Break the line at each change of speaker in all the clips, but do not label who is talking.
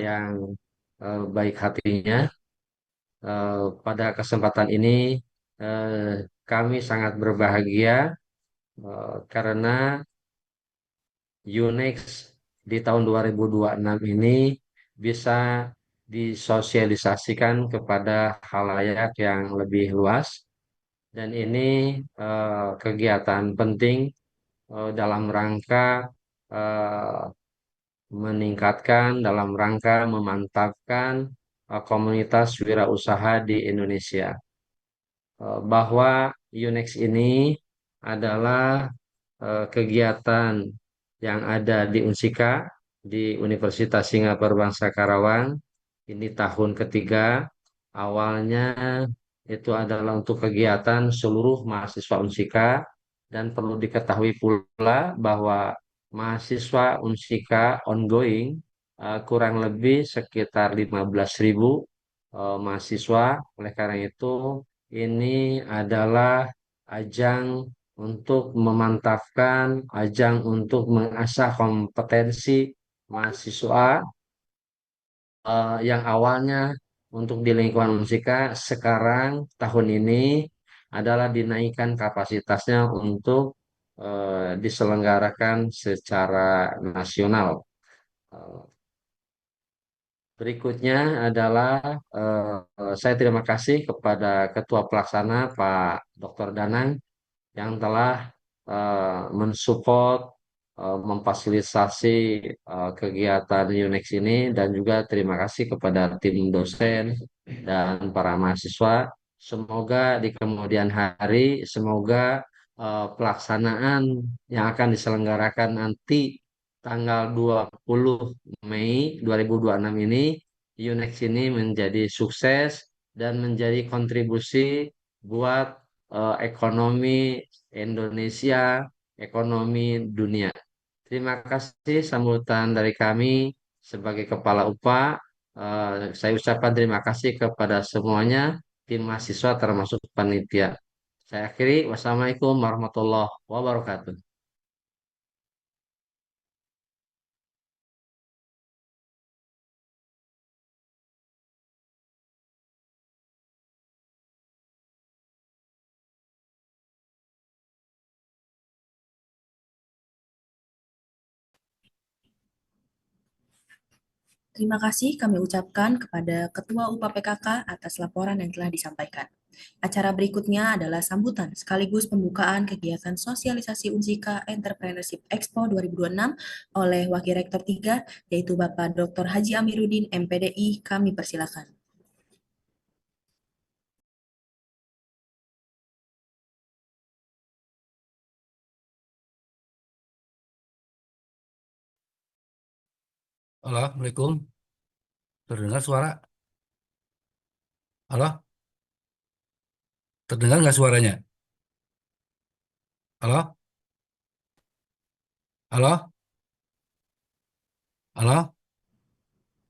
yang baik hatinya. Pada kesempatan ini eh, kami sangat berbahagia karena UNEX di tahun 2026 ini bisa disosialisasikan kepada khalayak yang lebih luas, dan ini kegiatan penting dalam rangka eh, meningkatkan, dalam rangka memantapkan komunitas wirausaha di Indonesia. Bahwa UNEX ini adalah kegiatan yang ada di Unsika di Universitas Singapura Bangsa Karawang. Ini tahun ketiga. Awalnya itu adalah untuk kegiatan seluruh mahasiswa Unsika, dan perlu diketahui pula bahwa mahasiswa Unsika ongoing kurang lebih sekitar 15.000 mahasiswa. Oleh karena itu, ini adalah ajang untuk memantapkan, ajang untuk mengasah kompetensi mahasiswa yang awalnya untuk di lingkungan musika, sekarang tahun ini adalah dinaikkan kapasitasnya untuk diselenggarakan secara nasional. Eh, Berikutnya adalah saya terima kasih kepada Ketua Pelaksana Pak Dr. Danang yang telah mensupport, memfasilitasi kegiatan UNEX ini, dan juga terima kasih kepada tim dosen dan para mahasiswa. Semoga di kemudian hari, semoga pelaksanaan yang akan diselenggarakan nanti tanggal 20 Mei 2026 ini, UNEX ini menjadi sukses dan menjadi kontribusi buat ekonomi Indonesia, ekonomi dunia. Terima kasih sambutan dari kami sebagai Kepala UPA. Saya ucapkan terima kasih kepada semuanya, tim mahasiswa termasuk panitia. Saya akhiri, wassalamualaikum warahmatullahi wabarakatuh.
Terima kasih kami ucapkan kepada Ketua UPA PKK atas laporan yang telah disampaikan. Acara berikutnya adalah sambutan sekaligus pembukaan kegiatan sosialisasi Unsika Entrepreneurship Expo 2026 oleh Wakil Rektor 3, yaitu Bapak Dr. Haji Amiruddin MPDI. Kami persilakan.
Halo, Assalamualaikum. Terdengar suara? Halo, terdengar nggak suaranya? Halo, halo, halo.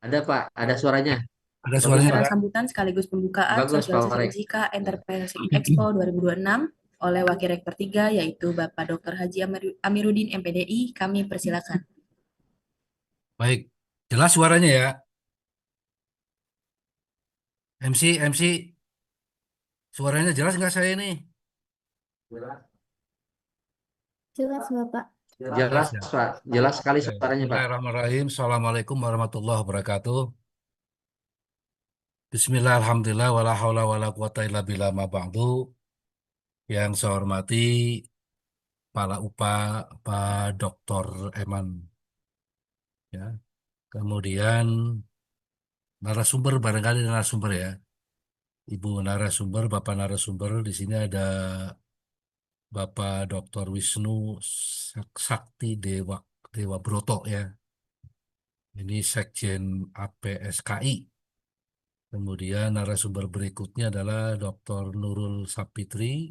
Ada Pak, ada suaranya.
Ada
Bagus
suaranya
Pak,
Acara
ya?
sambutan sekaligus pembukaan
bagus Pak
sosialisasi
Warik.
Unsika Entrepreneurship Expo 2026 oleh Wakil Rektor 3, yaitu Bapak Dr. Haji Amiruddin MPDI. Kami persilakan.
Baik, jelas suaranya ya. MC, suaranya jelas nggak saya ini?
Jelas, Bapak.
Jelas
Jelas
ya.
Pak, jelas sekali
Oke.
suaranya Pak.
Bismillahirrahmanirrahim. Assalamualaikum warahmatullahi wabarakatuh. Bismillah, alhamdulillah, wala haula wala quwata illa billah ma ba'du. Yang saya hormati Kepala UPA, Pak Dr. Eman. Ya. Kemudian narasumber, barangkali narasumber ya. Ibu narasumber, Bapak narasumber, di sini ada Bapak Dr. Wisnu Sakti Dewa Broto ya. Ini Sekjen APSKI. Kemudian narasumber berikutnya adalah Dr. Nurul Sapitri.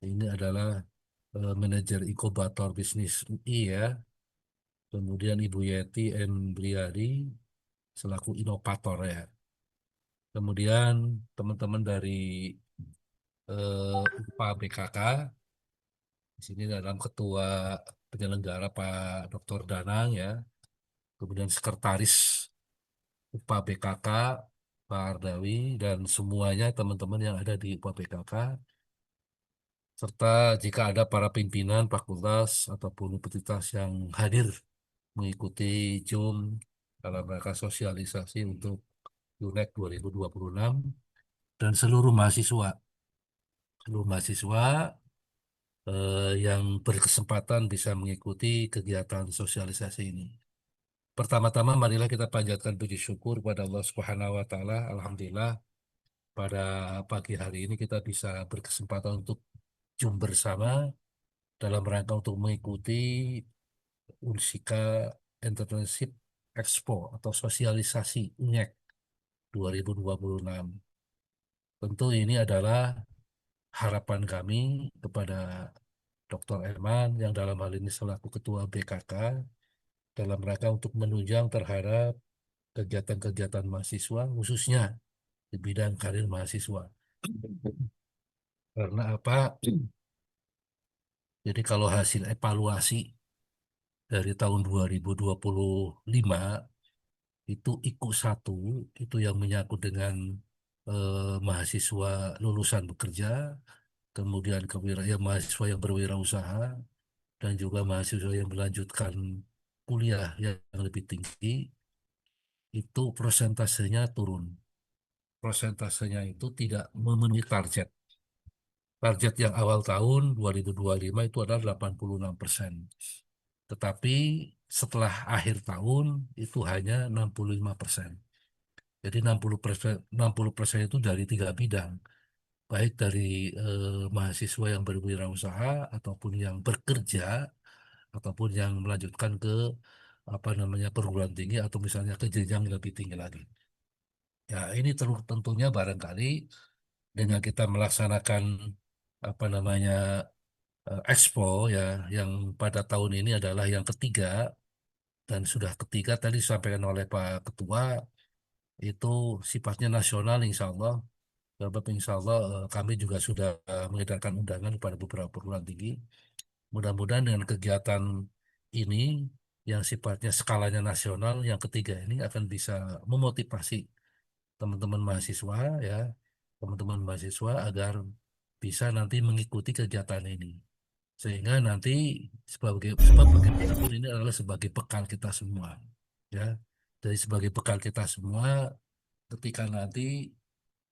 Ini adalah manajer inkubator bisnis UI ya. Kemudian Ibu Yeti M. Briari selaku inovator ya. Kemudian teman-teman dari UPA BKK. Di sini dalam ketua penyelenggara Pak Dr. Danang ya, kemudian sekretaris. UPA PKK, Pak Ardawi, dan semuanya teman-teman yang ada di UPA PKK, serta jika ada para pimpinan fakultas ataupun universitas yang hadir mengikuti Zoom dalam rangka sosialisasi untuk UNEK 2026 dan seluruh mahasiswa yang berkesempatan bisa mengikuti kegiatan sosialisasi ini. Pertama-tama marilah kita panjatkan puji syukur kepada Allah Subhanahu wa taala. Alhamdulillah pada pagi hari ini kita bisa berkesempatan untuk Zoom bersama dalam rangka untuk mengikuti Unsika Entrepreneurship Expo atau sosialisasi UNEK 2026. Tentu ini adalah harapan kami kepada Dr. Erman yang dalam hal ini selaku Ketua BKK dalam rangka untuk menunjang terhadap kegiatan-kegiatan mahasiswa khususnya di bidang karir mahasiswa. Karena apa? Jadi kalau hasil evaluasi dari tahun 2025 itu IKU 1 itu yang menyangkut dengan mahasiswa lulusan bekerja, kemudian mahasiswa yang berwirausaha dan juga mahasiswa yang melanjutkan kuliah yang lebih tinggi itu prosentasenya turun. Prosentasenya itu tidak memenuhi target. Target yang awal tahun 2025 itu adalah 86%. Tetapi setelah akhir tahun itu hanya 65%. Jadi 60% itu dari 3 bidang, baik dari mahasiswa yang berwirausaha ataupun yang bekerja ataupun yang melanjutkan ke perguruan tinggi atau misalnya ke jenjang yang lebih tinggi lagi. Ya, ini tentunya barangkali dengan kita melaksanakan apa namanya Expo ya yang pada tahun ini adalah yang ketiga dan sudah ketiga tadi disampaikan oleh Pak Ketua itu sifatnya nasional insya Allah. Sebab insya Allah kami juga sudah mengedarkan undangan kepada beberapa perguruan tinggi. Mudah-mudahan dengan kegiatan ini yang sifatnya skalanya nasional yang ketiga ini akan bisa memotivasi teman-teman mahasiswa ya, teman-teman mahasiswa agar bisa nanti mengikuti kegiatan ini. Sehingga nanti sebab bagaimanapun ini adalah sebagai bekal kita semua ya. Jadi sebagai bekal kita semua ketika nanti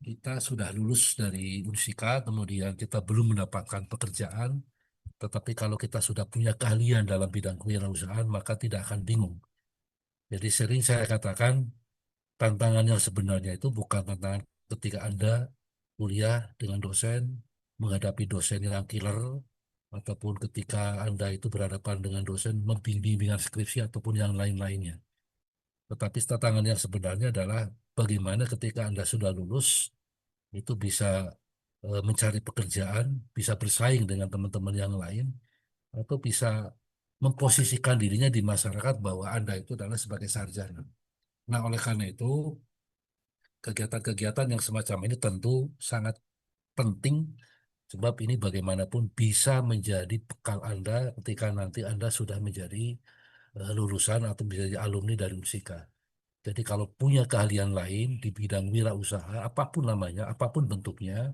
kita sudah lulus dari Unsika, kemudian kita belum mendapatkan pekerjaan, tetapi kalau kita sudah punya keahlian dalam bidang kewirausahaan, maka tidak akan bingung. Jadi sering saya katakan, tantangan yang sebenarnya itu bukan tantangan ketika Anda kuliah dengan dosen, menghadapi dosen yang killer, ataupun ketika Anda itu berhadapan dengan dosen membimbingan skripsi ataupun yang lain-lainnya. Tetapi tantangan yang sebenarnya adalah bagaimana ketika Anda sudah lulus, itu bisa mencari pekerjaan, bisa bersaing dengan teman-teman yang lain, atau bisa memposisikan dirinya di masyarakat bahwa Anda itu adalah sebagai sarjana. Nah, oleh karena itu, kegiatan-kegiatan yang semacam ini tentu sangat penting, sebab ini bagaimanapun bisa menjadi bekal Anda ketika nanti Anda sudah menjadi lulusan atau menjadi alumni dari Unsika. Jadi kalau punya keahlian lain di bidang wirausaha, apapun namanya, apapun bentuknya,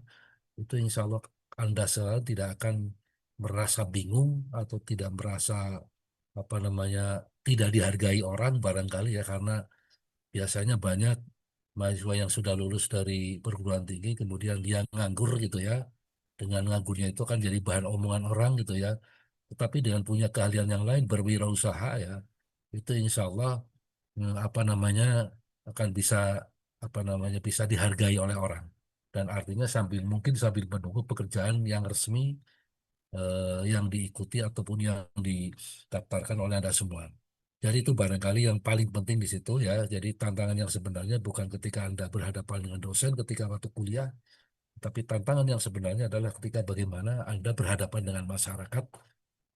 itu insya Allah Anda selalu tidak akan merasa bingung atau tidak merasa tidak dihargai orang barangkali ya karena biasanya banyak mahasiswa yang sudah lulus dari perguruan tinggi kemudian dia nganggur gitu ya. Dengan nganggurnya itu kan jadi bahan omongan orang gitu ya. Tetapi dengan punya keahlian yang lain berwirausaha ya, itu insya Allah akan bisa bisa dihargai oleh orang. Dan artinya mungkin sambil menunggu pekerjaan yang resmi yang diikuti ataupun yang didaftarkan oleh Anda semua. Jadi itu barangkali yang paling penting di situ ya. Jadi tantangan yang sebenarnya bukan ketika Anda berhadapan dengan dosen ketika waktu kuliah, tapi tantangan yang sebenarnya adalah ketika bagaimana Anda berhadapan dengan masyarakat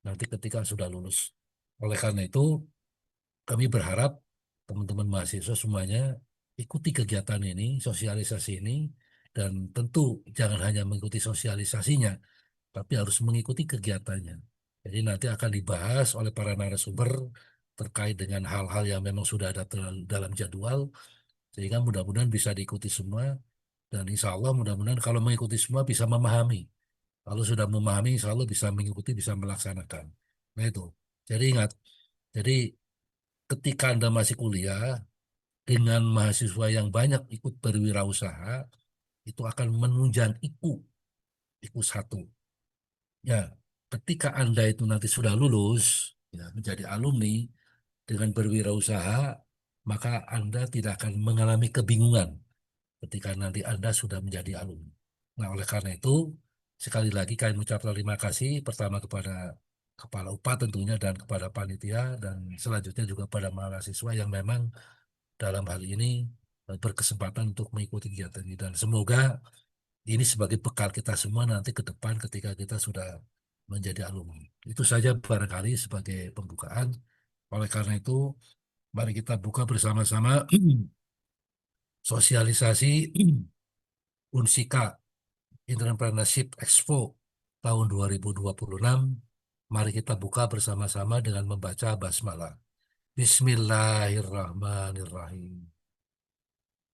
nanti ketika sudah lulus. Oleh karena itu, kami berharap teman-teman mahasiswa semuanya ikuti kegiatan ini, sosialisasi ini, dan tentu jangan hanya mengikuti sosialisasinya, tapi harus mengikuti kegiatannya. Jadi nanti akan dibahas oleh para narasumber terkait dengan hal-hal yang memang sudah ada dalam jadwal, Sehingga mudah-mudahan bisa diikuti semua dan insya Allah mudah-mudahan kalau mengikuti semua bisa memahami. Kalau sudah memahami, insya Allah bisa mengikuti, bisa melaksanakan. Nah itu. Jadi ingat, jadi ketika Anda masih kuliah dengan mahasiswa yang banyak ikut berwirausaha, itu akan menunjang IKU satu. Ya, ketika Anda itu nanti sudah lulus, ya, menjadi alumni dengan berwirausaha, maka Anda tidak akan mengalami kebingungan ketika nanti Anda sudah menjadi alumni. Nah, oleh karena itu, sekali lagi kami mengucapkan terima kasih pertama kepada Kepala UPA tentunya dan kepada panitia dan selanjutnya juga pada mahasiswa yang memang dalam hal ini berkesempatan untuk mengikuti kegiatan ini dan semoga ini sebagai bekal kita semua nanti ke depan ketika kita sudah menjadi alumni. Itu saja barangkali sebagai pembukaan. Oleh karena itu, mari kita buka bersama-sama sosialisasi Unsika Entrepreneurship Expo tahun 2026. Mari kita buka bersama-sama dengan membaca basmalah. Bismillahirrahmanirrahim.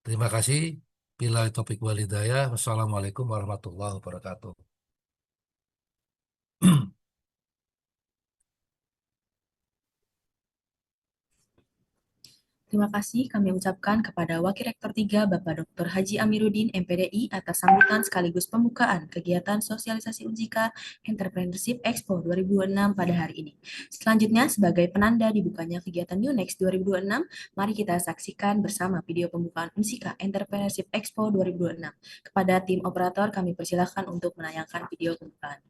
Terima kasih. Bila topik walidayah. Wassalamualaikum warahmatullahi wabarakatuh.
Terima kasih kami ucapkan kepada Wakil Rektor 3 Bapak Dr. Haji Amiruddin MPDI atas sambutan sekaligus pembukaan kegiatan sosialisasi Unjika Entrepreneurship Expo 2026 pada hari ini. Selanjutnya, sebagai penanda dibukanya kegiatan UNEX 2026, mari kita saksikan bersama video pembukaan Unsika Entrepreneurship Expo 2026. Kepada tim operator kami persilahkan untuk menayangkan video pembukaan.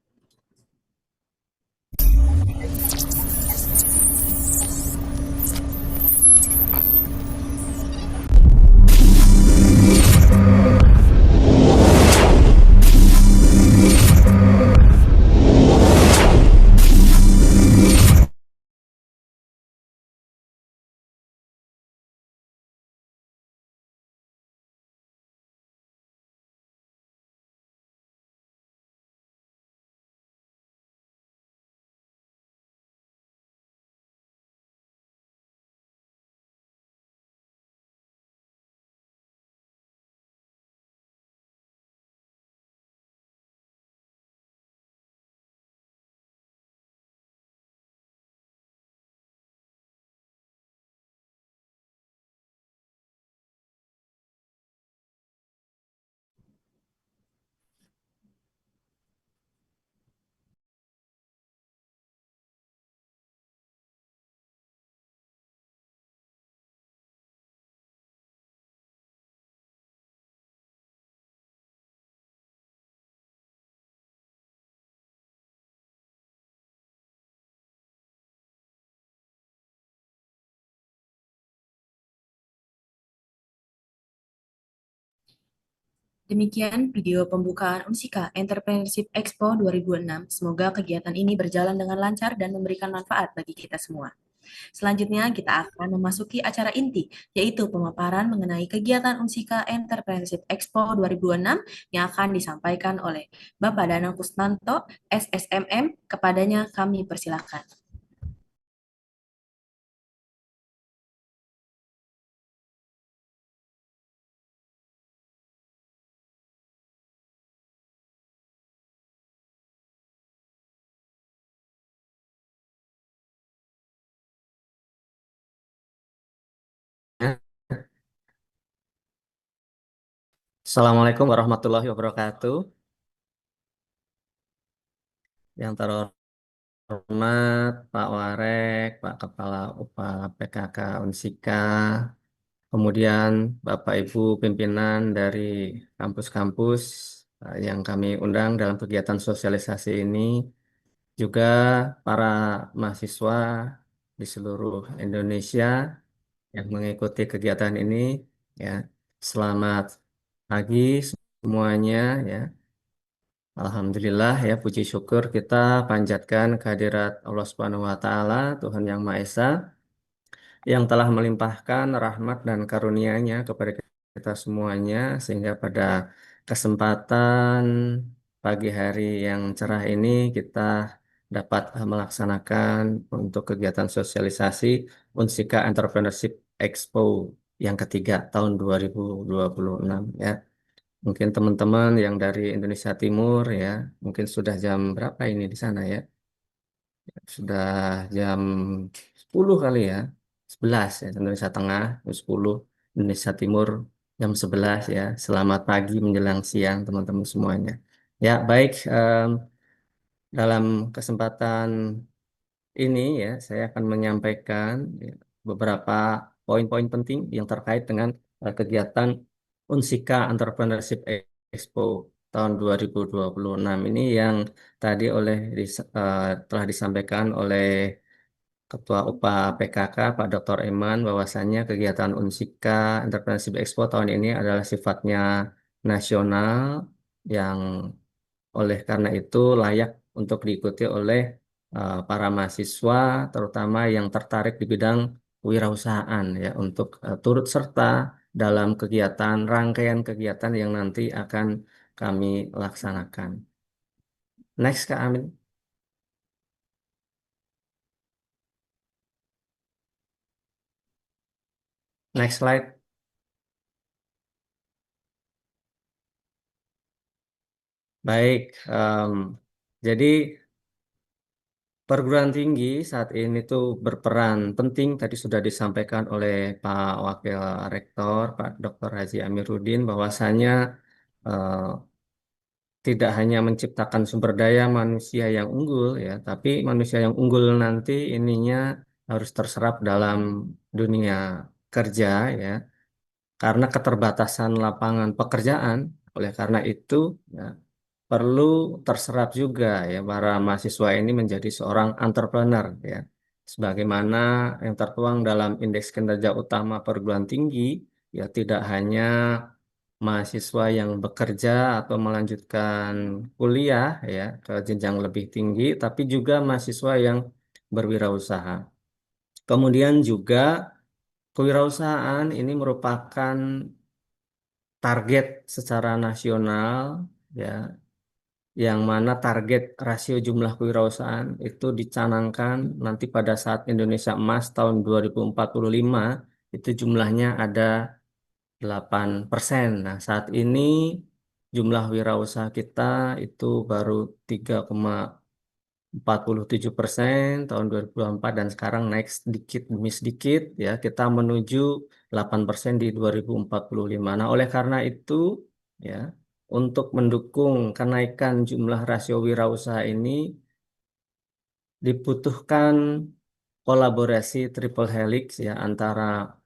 Demikian video pembukaan Unsika Entrepreneurship Expo 2006. Semoga kegiatan ini berjalan dengan lancar dan memberikan manfaat bagi kita semua. Selanjutnya, kita akan memasuki acara inti, yaitu pemaparan mengenai kegiatan Unsika Entrepreneurship Expo 2006 yang akan disampaikan oleh Bapak Danang Kusnanto, SSMM. Kepadanya kami persilahkan.
Assalamualaikum warahmatullahi wabarakatuh. Yang terhormat Pak Warek, Pak Kepala UPA PKK Unsika, kemudian Bapak Ibu pimpinan dari kampus-kampus yang kami undang dalam kegiatan sosialisasi ini, juga para mahasiswa di seluruh Indonesia yang mengikuti kegiatan ini, ya. Selamat pagi semuanya, ya. Alhamdulillah, ya, puji syukur kita panjatkan kehadirat Allah Subhanahu wa taala, Tuhan Yang Maha Esa, yang telah melimpahkan rahmat dan karunia-Nya kepada kita semuanya sehingga pada kesempatan pagi hari yang cerah ini kita dapat melaksanakan untuk kegiatan sosialisasi Unsika Entrepreneurship Expo yang ketiga tahun 2026 ya. Mungkin teman-teman yang dari Indonesia Timur ya, mungkin sudah jam berapa ini di sana ya? Sudah jam 10 kali ya. 11 ya, Indonesia Tengah, jam 10, Indonesia Timur jam 11 ya. Selamat pagi menjelang siang teman-teman semuanya. Ya, baik, dalam kesempatan ini ya, saya akan menyampaikan ya, beberapa poin-poin penting yang terkait dengan kegiatan Unsika Entrepreneurship Expo tahun 2026 ini yang tadi telah disampaikan oleh Ketua UPA PKK Pak Dr. Eman bahwasannya kegiatan Unsika Entrepreneurship Expo tahun ini adalah sifatnya nasional yang oleh karena itu layak untuk diikuti oleh para mahasiswa, terutama yang tertarik di bidang kewirausahaan ya, untuk turut serta dalam kegiatan rangkaian kegiatan yang nanti akan kami laksanakan. Next, Kak Amin. Next slide. Baik, jadi perguruan tinggi saat ini tuh berperan penting, tadi sudah disampaikan oleh Pak Wakil Rektor, Pak Dr. Haji Amiruddin, bahwasannya eh, tidak hanya menciptakan sumber daya manusia yang unggul ya, tapi manusia yang unggul nanti ininya harus terserap dalam dunia kerja ya, karena keterbatasan lapangan pekerjaan. Oleh karena itu ya, perlu terserap juga ya para mahasiswa ini menjadi seorang entrepreneur ya. Sebagaimana yang tertuang dalam Indeks Kinerja Utama Perguruan Tinggi, ya tidak hanya mahasiswa yang bekerja atau melanjutkan kuliah ya ke jenjang lebih tinggi, tapi juga mahasiswa yang berwirausaha. Kemudian juga kewirausahaan ini merupakan target secara nasional ya, yang mana target rasio jumlah kewirausahaan itu dicanangkan nanti pada saat Indonesia Emas tahun 2045 itu jumlahnya ada 8%. Nah, saat ini jumlah wirausaha kita itu baru 3,47% tahun 2024 dan sekarang naik sedikit demi sedikit ya kita menuju 8% di 2045. Nah, oleh karena itu ya untuk mendukung kenaikan jumlah rasio wirausaha ini dibutuhkan kolaborasi triple helix ya antara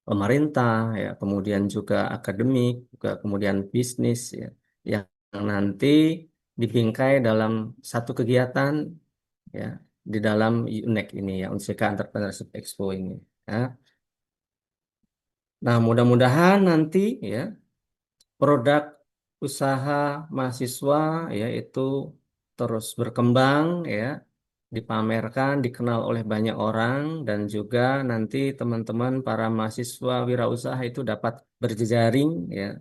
pemerintah ya kemudian juga akademik juga kemudian bisnis ya yang nanti dibingkai dalam satu kegiatan ya di dalam UNEX ini ya, Unsika Entrepreneurship Expo ini ya. Nah, mudah-mudahan nanti ya produk usaha mahasiswa ya itu terus berkembang ya, dipamerkan, dikenal oleh banyak orang dan juga nanti teman-teman para mahasiswa wirausaha itu dapat berjejaring ya,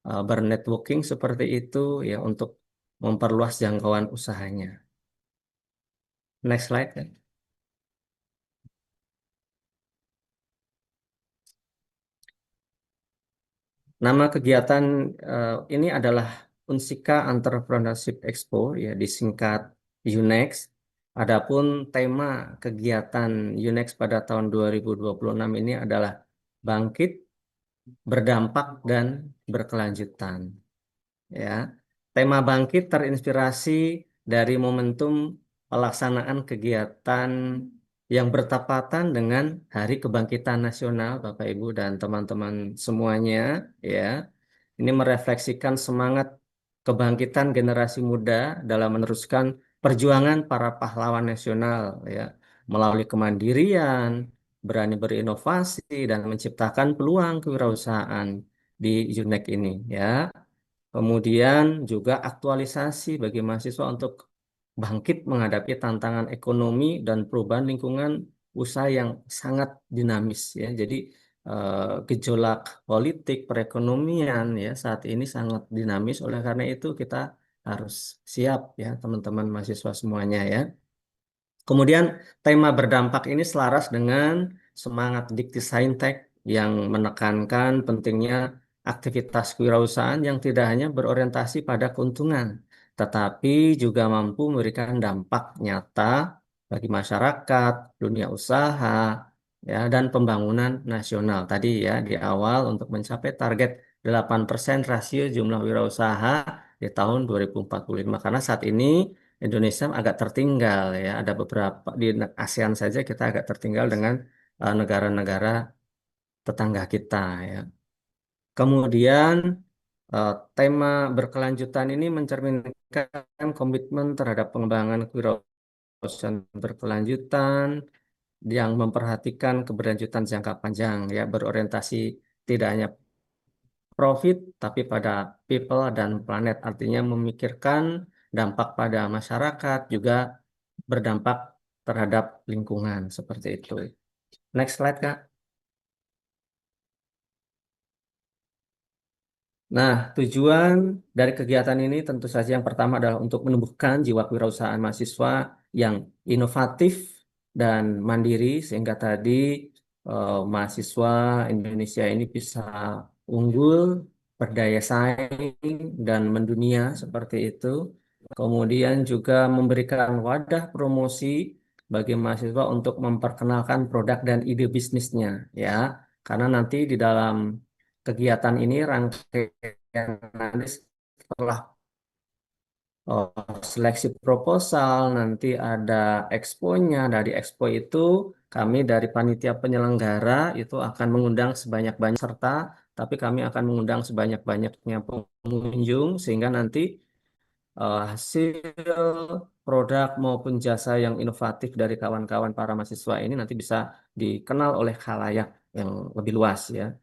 bernetworking seperti itu ya untuk memperluas jangkauan usahanya. Next slide ya. Nama kegiatan ini adalah Unsika Entrepreneurship Expo ya disingkat UNEX. Adapun tema kegiatan UNEX pada tahun 2026 ini adalah bangkit, berdampak dan berkelanjutan. Ya, tema bangkit terinspirasi dari momentum pelaksanaan kegiatan yang bertepatan dengan Hari Kebangkitan Nasional, Bapak Ibu dan teman-teman semuanya, ya. Ini merefleksikan semangat kebangkitan generasi muda dalam meneruskan perjuangan para pahlawan nasional, ya, melalui kemandirian, berani berinovasi dan menciptakan peluang kewirausahaan di UNEX ini, ya. Kemudian juga aktualisasi bagi mahasiswa untuk bangkit menghadapi tantangan ekonomi dan perubahan lingkungan usaha yang sangat dinamis ya. Jadi gejolak politik perekonomian ya saat ini sangat dinamis. Oleh karena itu kita harus siap ya teman-teman mahasiswa semuanya ya. Kemudian tema berdampak ini selaras dengan semangat Dikti Saintek yang menekankan pentingnya aktivitas kewirausahaan yang tidak hanya berorientasi pada keuntungan, tetapi juga mampu memberikan dampak nyata bagi masyarakat, dunia usaha, ya, dan pembangunan nasional. Tadi ya di awal untuk mencapai target 8% rasio jumlah wirausaha di tahun 2045. Karena saat ini Indonesia agak tertinggal ya, ada beberapa di ASEAN saja kita agak tertinggal dengan negara-negara tetangga kita ya. Kemudian tema berkelanjutan ini mencerminkan komitmen terhadap pengembangan kewirausahaan berkelanjutan yang memperhatikan keberlanjutan jangka panjang ya, berorientasi tidak hanya profit tapi pada people dan planet, artinya memikirkan dampak pada masyarakat juga berdampak terhadap lingkungan seperti itu. Next slide, Kak. Nah, tujuan dari kegiatan ini tentu saja yang pertama adalah untuk menumbuhkan jiwa kewirausahaan mahasiswa yang inovatif dan mandiri sehingga tadi mahasiswa Indonesia ini bisa unggul, berdaya saing dan mendunia seperti itu. Kemudian juga memberikan wadah promosi bagi mahasiswa untuk memperkenalkan produk dan ide bisnisnya ya. Karena nanti di dalam kegiatan ini rangkaian nanti setelah oh, seleksi proposal, nanti ada exponya. Dari expo itu kami dari panitia penyelenggara itu akan mengundang sebanyak-banyak serta, tapi kami akan mengundang sebanyak-banyaknya pengunjung sehingga nanti hasil produk maupun jasa yang inovatif dari kawan-kawan para mahasiswa ini nanti bisa dikenal oleh khalayak yang lebih luas ya.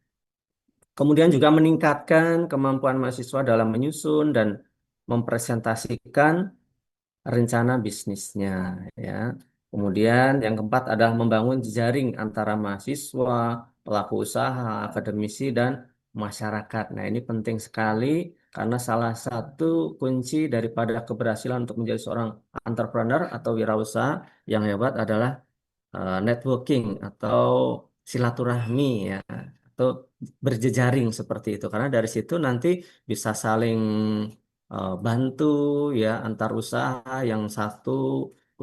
Kemudian juga meningkatkan kemampuan mahasiswa dalam menyusun dan mempresentasikan rencana bisnisnya ya. Kemudian yang keempat adalah membangun jejaring antara mahasiswa, pelaku usaha, akademisi dan masyarakat. Nah, ini penting sekali karena salah satu kunci daripada keberhasilan untuk menjadi seorang entrepreneur atau wirausaha yang hebat adalah networking atau silaturahmi ya atau berjejaring seperti itu karena dari situ nanti bisa saling bantu ya antar usaha yang satu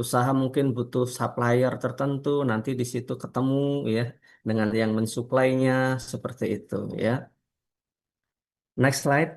usaha mungkin butuh supplier tertentu nanti di situ ketemu ya dengan yang mensuplainya seperti itu ya. Next slide.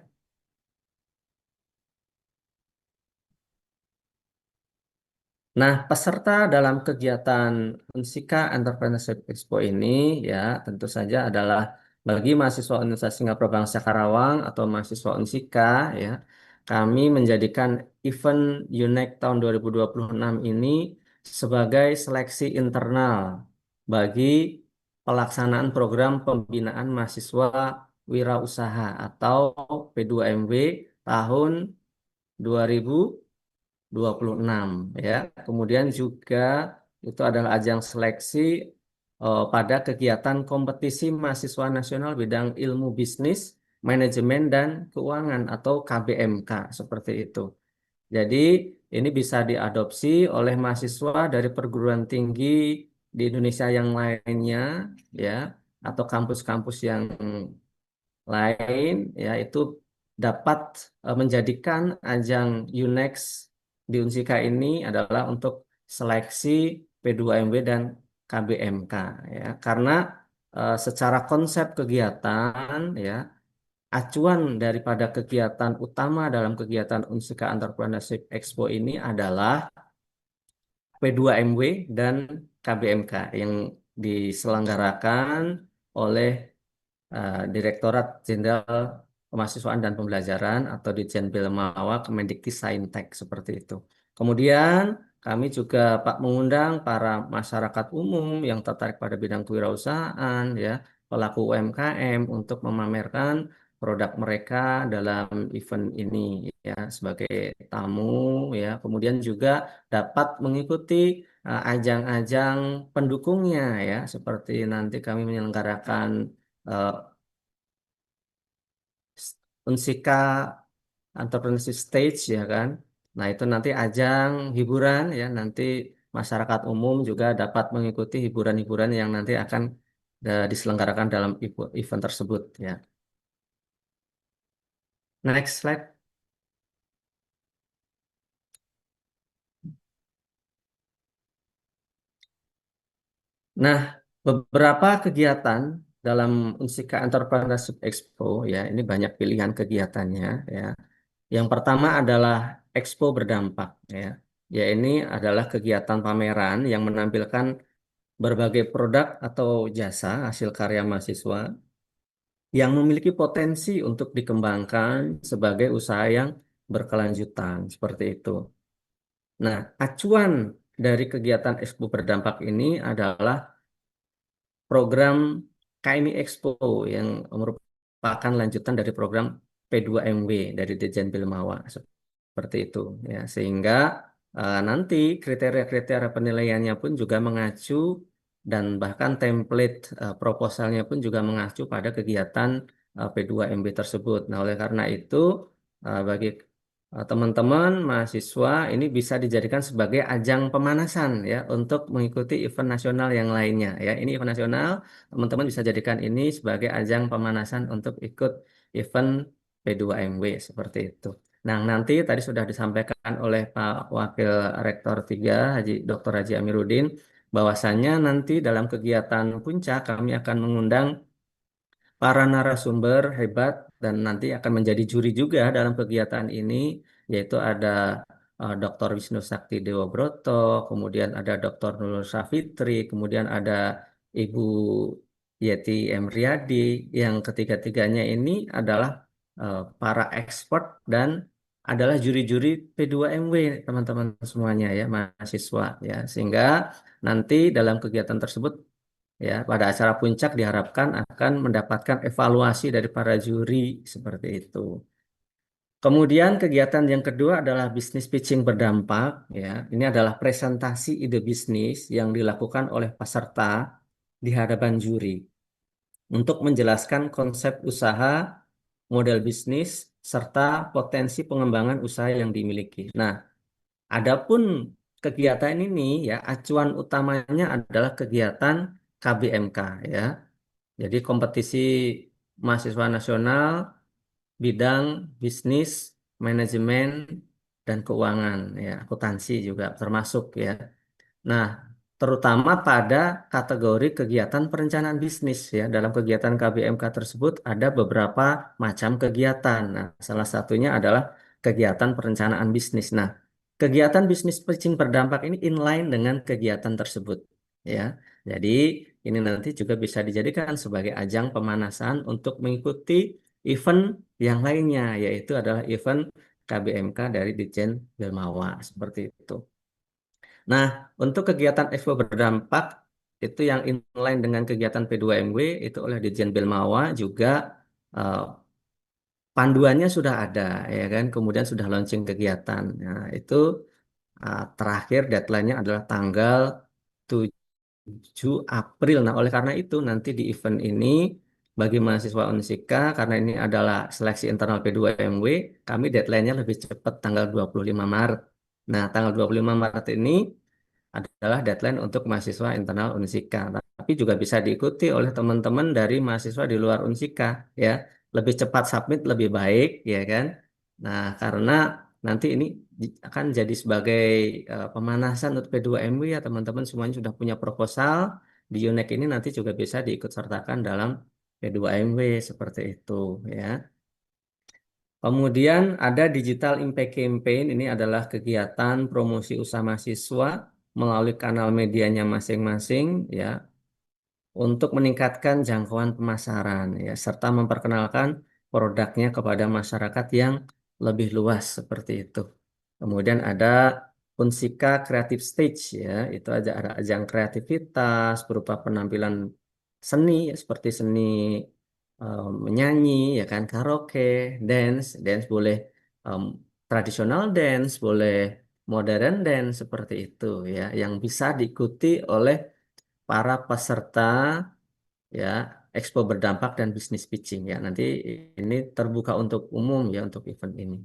Nah, peserta dalam kegiatan Unsika Entrepreneurship Expo ini ya tentu saja adalah bagi mahasiswa Universitas Singapura Bangsa Karawang atau mahasiswa Unsika ya. Kami menjadikan event UNEC tahun 2026 ini sebagai seleksi internal bagi pelaksanaan program pembinaan mahasiswa wirausaha atau P2MW tahun 2026 ya. Kemudian juga itu adalah ajang seleksi pada kegiatan kompetisi mahasiswa nasional bidang ilmu bisnis, manajemen dan keuangan atau KBMK seperti itu. Jadi ini bisa diadopsi oleh mahasiswa dari perguruan tinggi di Indonesia yang lainnya ya atau kampus-kampus yang lain ya itu dapat menjadikan ajang UNEX di Unsika ini adalah untuk seleksi P2MW dan KBMK ya karena secara konsep kegiatan ya acuan daripada kegiatan utama dalam kegiatan Unsika Entrepreneurship Expo ini adalah P2MW dan KBMK yang diselenggarakan oleh Direktorat Jenderal Kemahasiswaan dan Pembelajaran atau Ditjen Bilmawa Kemendikti-Saintek seperti itu. Kemudian kami juga Pak mengundang para masyarakat umum yang tertarik pada bidang kewirausahaan ya, pelaku UMKM untuk memamerkan produk mereka dalam event ini ya sebagai tamu ya. Kemudian juga dapat mengikuti ajang-ajang pendukungnya ya seperti nanti kami menyelenggarakan eh, Unsika Entrepreneurship Stage ya kan. Nah, itu nanti ajang hiburan ya, nanti masyarakat umum juga dapat mengikuti hiburan-hiburan yang nanti akan diselenggarakan dalam event tersebut ya. Next slide. Nah, beberapa kegiatan dalam Unsika Entrepreneurship Expo ya, ini banyak pilihan kegiatannya ya. Yang pertama adalah Expo berdampak ya. Ya, ini adalah kegiatan pameran yang menampilkan berbagai produk atau jasa hasil karya mahasiswa yang memiliki potensi untuk dikembangkan sebagai usaha yang berkelanjutan seperti itu. Nah, acuan dari kegiatan Expo berdampak ini adalah program KMI Expo yang merupakan lanjutan dari program P2MW dari Dirjen Bilmawa seperti itu ya, sehingga nanti kriteria-kriteria penilaiannya pun juga mengacu dan bahkan template proposalnya pun juga mengacu pada kegiatan P2MW tersebut. Nah, oleh karena itu bagi teman-teman mahasiswa ini bisa dijadikan sebagai ajang pemanasan ya untuk mengikuti event nasional yang lainnya ya. Ini event nasional, teman-teman bisa jadikan ini sebagai ajang pemanasan untuk ikut event P2MW seperti itu. Nah, nanti tadi sudah disampaikan oleh Pak Wakil Rektor 3 Dr. Haji Amiruddin bahwasannya nanti dalam kegiatan puncak kami akan mengundang para narasumber hebat dan nanti akan menjadi juri juga dalam kegiatan ini, yaitu ada Dr. Wisnu Sakti Dewa Broto, kemudian ada Dr. Nurul Safitri, kemudian ada Ibu Yeti M. Riyadi, yang ketiga-tiganya ini adalah para expert dan adalah juri-juri P2MW, teman-teman semuanya ya, mahasiswa ya, sehingga nanti dalam kegiatan tersebut ya, pada acara puncak diharapkan akan mendapatkan evaluasi dari para juri seperti itu. Kemudian kegiatan yang kedua adalah bisnis pitching berdampak ya. Ini adalah presentasi ide bisnis yang dilakukan oleh peserta di hadapan juri untuk menjelaskan konsep usaha, model bisnis, serta potensi pengembangan usaha yang dimiliki. Nah, adapun kegiatan ini ya, acuan utamanya adalah kegiatan KBMK ya. Jadi kompetisi mahasiswa nasional bidang bisnis, manajemen, dan keuangan ya, akuntansi juga termasuk ya. Nah, terutama pada kategori kegiatan perencanaan bisnis ya. Dalam kegiatan KBMK tersebut ada beberapa macam kegiatan. Nah, salah satunya adalah kegiatan perencanaan bisnis. Nah, kegiatan bisnis pitching berdampak ini inline dengan kegiatan tersebut ya. Jadi, ini nanti juga bisa dijadikan sebagai ajang pemanasan untuk mengikuti event yang lainnya, yaitu adalah event KBMK dari Ditjen Bilmawa seperti itu. Nah, untuk kegiatan Expo berdampak itu yang inline dengan kegiatan P2MW itu oleh Ditjen Bilmawa juga eh, panduannya sudah ada ya kan, kemudian sudah launching kegiatan. Nah, itu terakhir deadline-nya adalah tanggal 7 April. Nah, oleh karena itu nanti di event ini bagi mahasiswa Unsika karena ini adalah seleksi internal P2MW, kami deadline-nya lebih cepat tanggal 25 Maret. Nah, tanggal 25 Maret ini adalah deadline untuk mahasiswa internal Unsika. Tapi juga bisa diikuti oleh teman-teman dari mahasiswa di luar Unsika ya. Lebih cepat submit lebih baik ya kan. Nah, karena nanti ini akan jadi sebagai pemanasan untuk P2MW ya, teman-teman semuanya sudah punya proposal di UNEC ini nanti juga bisa diikut sertakan dalam P2MW seperti itu ya. Kemudian ada Digital Impact Campaign, ini adalah kegiatan promosi usaha mahasiswa melalui kanal medianya masing-masing ya untuk meningkatkan jangkauan pemasaran ya serta memperkenalkan produknya kepada masyarakat yang lebih luas seperti itu. Kemudian ada Unsika Creative Stage ya, itu ada ajang kreativitas berupa penampilan seni ya, seperti seni menyanyi ya kan, karaoke, dance boleh em, tradisional dance, boleh modern dance seperti itu ya, yang bisa diikuti oleh para peserta ya Expo berdampak dan bisnis pitching ya. Nanti ini terbuka untuk umum ya untuk event ini.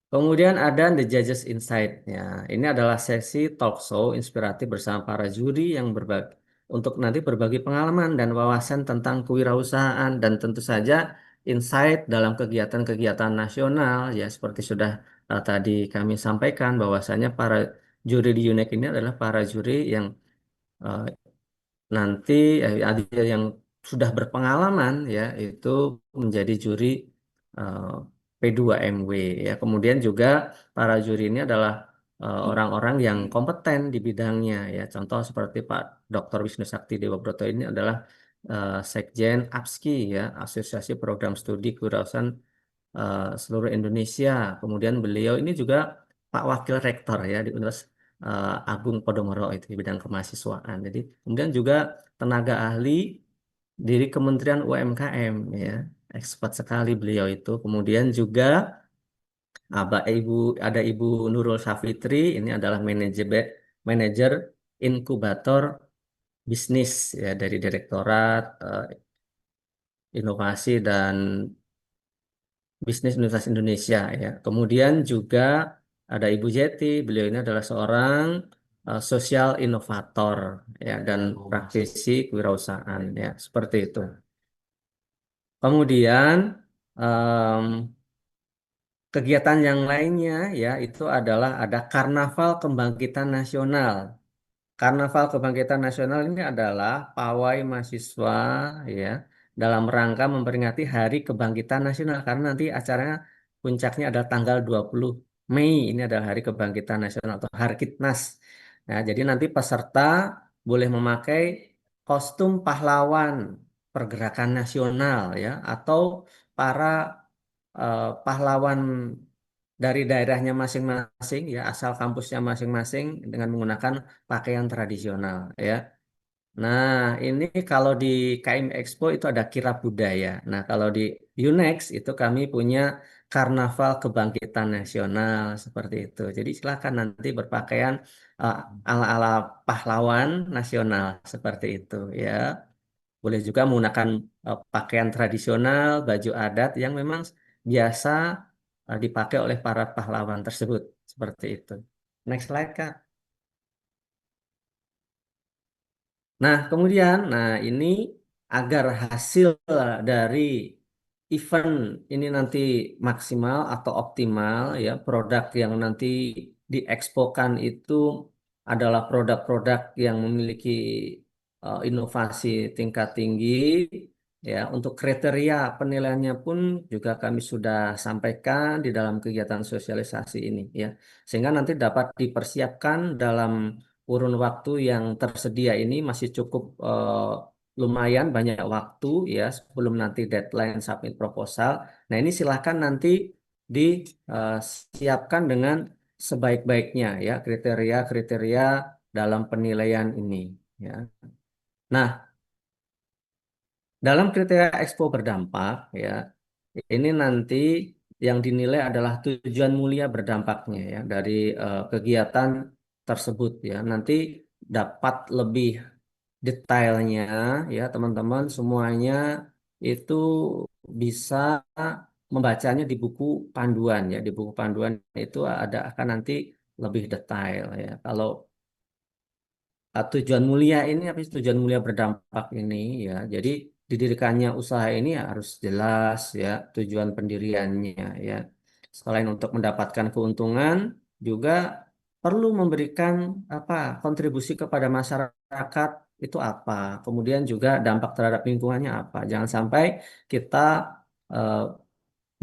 Kemudian ada The Judges Insight-nya. Ini adalah sesi talk show inspiratif bersama para juri yang berbagi untuk nanti berbagi pengalaman dan wawasan tentang kewirausahaan dan tentu saja insight dalam kegiatan-kegiatan nasional ya seperti sudah tadi kami sampaikan bahwasanya para juri di UNEC ini adalah para juri yang eh, nanti ada yang sudah berpengalaman ya itu menjadi juri eh, P2MW ya. Kemudian juga para juri ini adalah orang-orang yang kompeten di bidangnya ya. Contoh seperti Pak Dr. Wisnu Sakti Dewa Broto ini adalah Sekjen APSKI ya, Asosiasi Program Studi Kewirausahaan seluruh Indonesia. Kemudian beliau ini juga Pak Wakil Rektor ya di Universitas Agung Podomoro itu di bidang kemahasiswaan. Jadi kemudian juga tenaga ahli dari Kementerian UMKM ya, expert sekali beliau itu. Kemudian juga Ibu ada Ibu Nurul Safitri, ini adalah manajer inkubator bisnis ya dari Direktorat Inovasi dan Bisnis Universitas Indonesia ya. Kemudian juga ada Ibu Jeti, beliau ini adalah seorang sosial inovator ya dan praktisi kewirausahaan ya, seperti itu. Kemudian em, kegiatan yang lainnya ya itu adalah ada Karnaval Kebangkitan Nasional. Karnaval Kebangkitan Nasional ini adalah pawai mahasiswa ya dalam rangka memperingati Hari Kebangkitan Nasional karena nanti acaranya puncaknya adalah tanggal 20 Mei. Ini adalah Hari Kebangkitan Nasional atau Harkitnas. Nah, jadi nanti peserta boleh memakai kostum pahlawan pergerakan nasional ya atau para pahlawan dari daerahnya masing-masing ya asal kampusnya masing-masing dengan menggunakan pakaian tradisional ya. Nah, ini kalau di KM Expo itu ada kirab budaya. Nah, kalau di UNEX itu kami punya Karnaval Kebangkitan Nasional seperti itu. Jadi silakan nanti berpakaian eh, ala-ala pahlawan nasional seperti itu ya. Boleh juga menggunakan pakaian tradisional, baju adat yang memang biasa dipakai oleh para pahlawan tersebut. Seperti itu. Next slide, Kak. Nah, kemudian, ini agar hasil dari event ini nanti maksimal atau optimal, ya, produk yang nanti diekspokan itu adalah produk-produk yang memiliki inovasi tingkat tinggi, ya. Untuk kriteria penilaiannya pun juga kami sudah sampaikan di dalam kegiatan sosialisasi ini, ya, sehingga nanti dapat dipersiapkan dalam kurun waktu yang tersedia ini masih cukup lumayan banyak waktu ya sebelum nanti deadline submit proposal. Nah, ini silahkan nanti disiapkan dengan sebaik-baiknya ya kriteria-kriteria dalam penilaian ini ya. Nah, dalam kriteria Expo berdampak ya, ini nanti yang dinilai adalah tujuan mulia berdampaknya ya dari kegiatan tersebut ya. Nanti dapat lebih detailnya ya teman-teman semuanya itu bisa membacanya di buku panduan ya. Di buku panduan itu ada akan nanti lebih detail ya. Kalau tujuan mulia ini apa sih tujuan mulia berdampak ini ya. Jadi didirikannya usaha ini harus jelas ya tujuan pendiriannya ya. Selain untuk mendapatkan keuntungan juga perlu memberikan apa kontribusi kepada masyarakat itu apa. Kemudian juga dampak terhadap lingkungannya apa. Jangan sampai kita eh,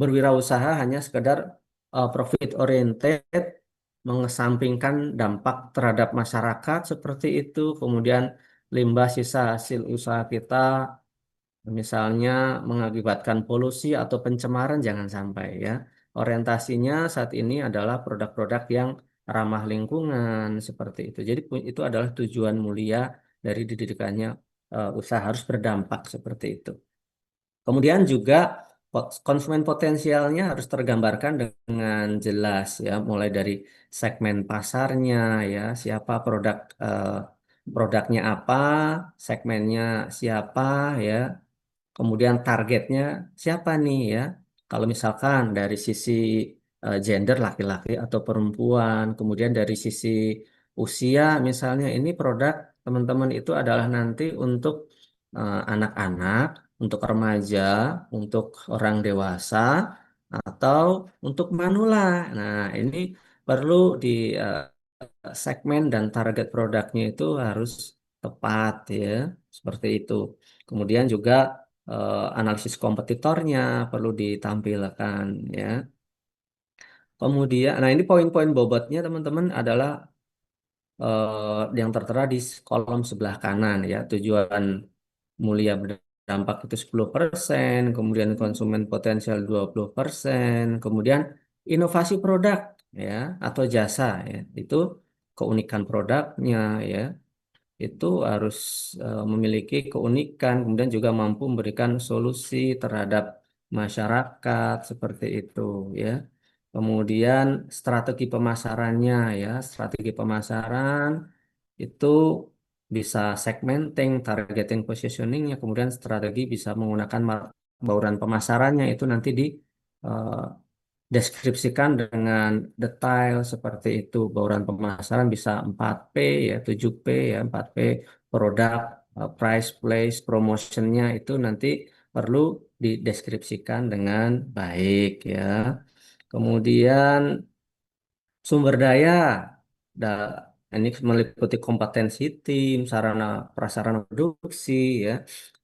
berwirausaha hanya sekedar profit oriented, mengesampingkan dampak terhadap masyarakat seperti itu, kemudian limbah sisa hasil usaha kita misalnya mengakibatkan polusi atau pencemaran jangan sampai ya. Orientasinya saat ini adalah produk-produk yang ramah lingkungan seperti itu. Jadi itu adalah tujuan mulia dari didirikannya usaha harus berdampak seperti itu. Kemudian juga konsumen potensialnya harus tergambarkan dengan jelas ya, mulai dari segmen pasarnya ya, siapa produknya apa, segmennya siapa ya, kemudian targetnya siapa nih ya. Kalau misalkan dari sisi gender laki-laki atau perempuan. Kemudian dari sisi usia misalnya ini produk teman-teman itu adalah nanti untuk anak-anak, untuk remaja, untuk orang dewasa atau untuk manula. Nah, ini perlu di segmen dan target produknya itu harus tepat ya, seperti itu. Kemudian juga analisis kompetitornya perlu ditampilkan ya. Kemudian, nah ini poin-poin bobotnya teman-teman adalah yang tertera di kolom sebelah kanan ya. Tujuan mulia berdampak itu 10%, kemudian konsumen potensial 20%, kemudian inovasi produk ya atau jasa ya. Itu keunikan produknya ya. Itu harus memiliki keunikan, kemudian juga mampu memberikan solusi terhadap masyarakat seperti itu ya. Kemudian strategi pemasarannya ya, strategi pemasaran itu bisa segmenting, targeting, positioningnya, kemudian strategi bisa menggunakan bauran pemasarannya itu nanti di eh, deskripsikan dengan detail seperti itu. Bauran pemasaran bisa 4P ya, 7P ya, 4P produk, price, place, promotionnya itu nanti perlu dideskripsikan dengan baik ya. Kemudian sumber daya, ini meliputi kompetensi tim, sarana prasarana produksi ya,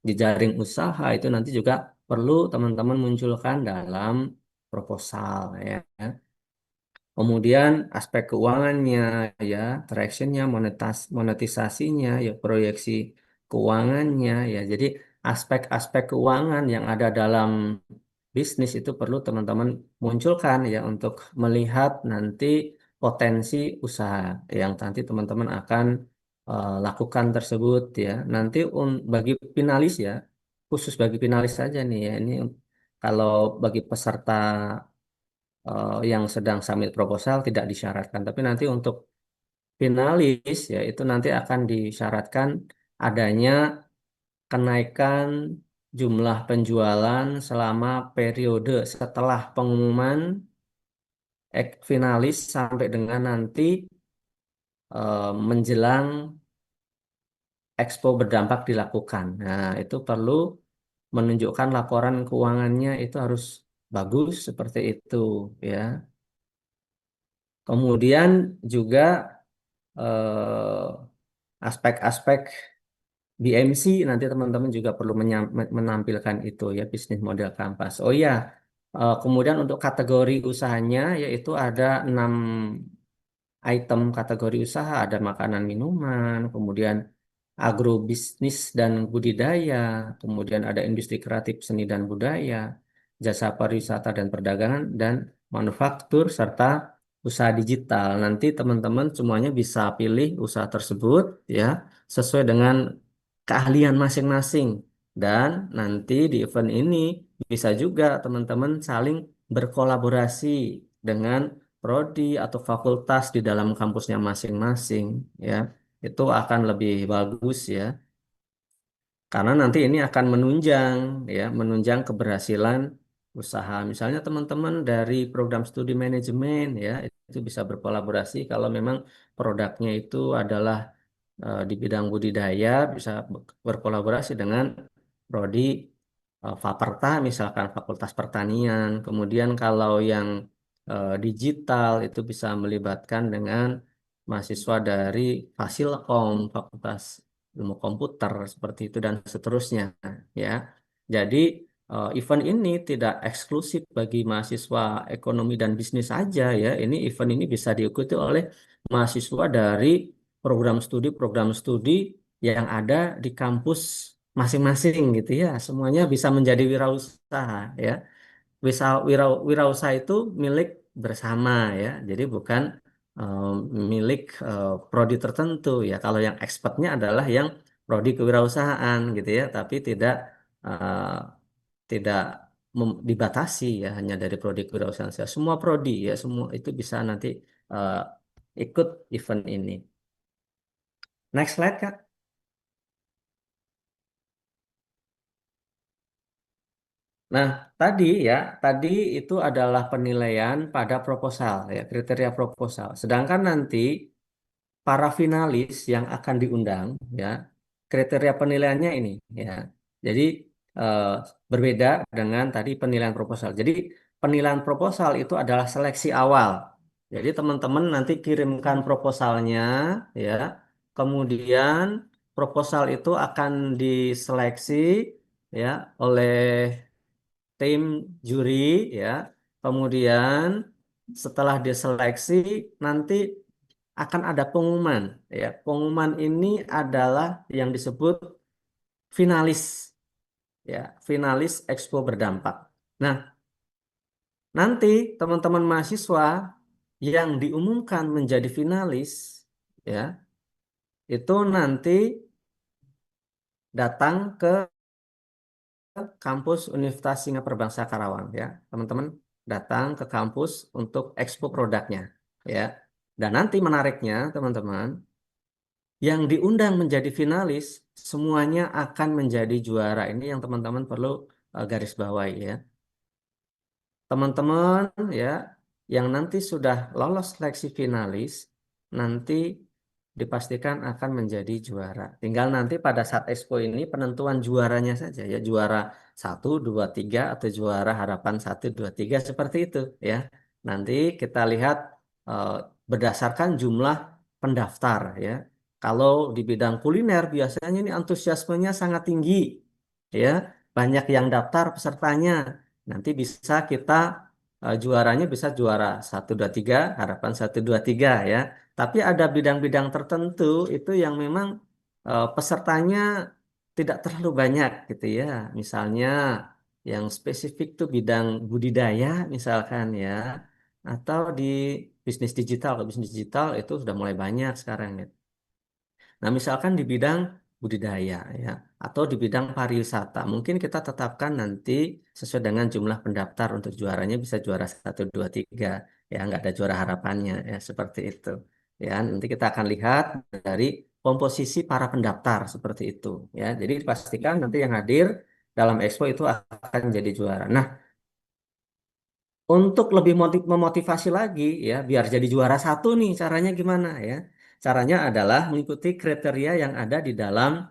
jejaring usaha itu nanti juga perlu teman-teman munculkan dalam proposal ya. Kemudian aspek keuangannya ya, tractionnya, monetisasinya ya, proyeksi keuangannya ya. Jadi aspek-aspek keuangan yang ada dalam bisnis itu perlu teman-teman munculkan ya untuk melihat nanti potensi usaha yang nanti teman-teman akan lakukan tersebut ya. Nanti bagi finalis ya, khusus bagi finalis saja nih ya. Ini kalau bagi peserta yang sedang submit proposal tidak disyaratkan. Tapi nanti untuk finalis ya itu nanti akan disyaratkan adanya kenaikan jumlah penjualan selama periode setelah pengumuman finalis sampai dengan nanti menjelang expo berdampak dilakukan. Nah, itu perlu menunjukkan laporan keuangannya itu harus bagus seperti itu ya. Kemudian juga eh, aspek-aspek BMC nanti teman-teman juga perlu menampilkan itu ya bisnis model kanvas. Oh iya, kemudian untuk kategori usahanya yaitu ada 6 item kategori usaha, ada makanan minuman, kemudian agrobisnis dan budidaya, kemudian ada industri kreatif seni dan budaya, jasa pariwisata dan perdagangan, dan manufaktur serta usaha digital. Nanti teman-teman semuanya bisa pilih usaha tersebut ya sesuai dengan keahlian masing-masing. Dan nanti di event ini bisa juga teman-teman saling berkolaborasi dengan prodi atau fakultas di dalam kampusnya masing-masing ya. Itu akan lebih bagus ya. Karena nanti ini akan menunjang ya, menunjang keberhasilan usaha. Misalnya teman-teman dari program studi manajemen ya, itu bisa berkolaborasi kalau memang produknya itu adalah di bidang budidaya bisa berkolaborasi dengan prodi Faperta misalkan Fakultas Pertanian. Kemudian kalau yang digital itu bisa melibatkan dengan mahasiswa dari Fasilkom, Fakultas Ilmu Komputer seperti itu dan seterusnya ya. Jadi event ini tidak eksklusif bagi mahasiswa ekonomi dan bisnis saja ya. Ini event ini bisa diikuti oleh mahasiswa dari program studi yang ada di kampus masing-masing gitu ya. Semuanya bisa menjadi wirausaha ya. Wirausaha itu milik bersama ya. Jadi bukan milik prodi tertentu ya. Kalau yang expertnya adalah yang prodi kewirausahaan gitu ya, tapi eh, tidak dibatasi ya hanya dari prodi kewirausahaan saja. Semua prodi ya, semua itu bisa nanti eh, ikut event ini. Next slide, Kak. Nah, tadi ya, tadi itu adalah penilaian pada proposal ya, kriteria proposal. Sedangkan nanti para finalis yang akan diundang ya, kriteria penilaiannya ini ya. Jadi eh, berbeda dengan tadi penilaian proposal. Jadi penilaian proposal itu adalah seleksi awal. Jadi teman-teman nanti kirimkan proposalnya ya. Kemudian proposal itu akan diseleksi ya oleh tim juri ya. Kemudian setelah diseleksi nanti akan ada pengumuman ya. Pengumuman ini adalah yang disebut finalis ya, finalis Expo berdampak. Nah, nanti teman-teman mahasiswa yang diumumkan menjadi finalis ya, itu nanti datang ke kampus Universitas Singapura Bangsa Karawang ya. Teman-teman datang ke kampus untuk expo produknya ya. Dan nanti menariknya teman-teman, yang diundang menjadi finalis semuanya akan menjadi juara. Ini yang teman-teman perlu garis bawahi ya. Teman-teman ya yang nanti sudah lolos seleksi finalis nanti dipastikan akan menjadi juara. Tinggal nanti pada saat expo ini penentuan juaranya saja ya, juara 1, 2, 3 atau juara harapan 1, 2, 3 seperti itu ya. Nanti kita lihat eh, berdasarkan jumlah pendaftar ya. Kalau di bidang kuliner biasanya ini antusiasmenya sangat tinggi ya, banyak yang daftar pesertanya. Nanti bisa kita juaranya bisa juara 1, 2, 3 harapan 1, 2, 3 ya. Tapi ada bidang-bidang tertentu itu yang memang pesertanya tidak terlalu banyak gitu ya. Misalnya yang spesifik tuh bidang budidaya misalkan ya. Atau di bisnis digital. Kalau bisnis digital itu sudah mulai banyak sekarang ya. Nah, misalkan di bidang budidaya ya, atau di bidang pariwisata, mungkin kita tetapkan nanti sesuai dengan jumlah pendaftar untuk juaranya bisa juara 1, 2, 3 ya, nggak ada juara harapannya ya, seperti itu. Ya, nanti kita akan lihat dari komposisi para pendaftar seperti itu ya. Jadi dipastikan nanti yang hadir dalam expo itu akan jadi juara. Nah, untuk lebih memotivasi lagi ya, biar jadi juara 1 nih, caranya gimana ya? Caranya adalah mengikuti kriteria yang ada di dalam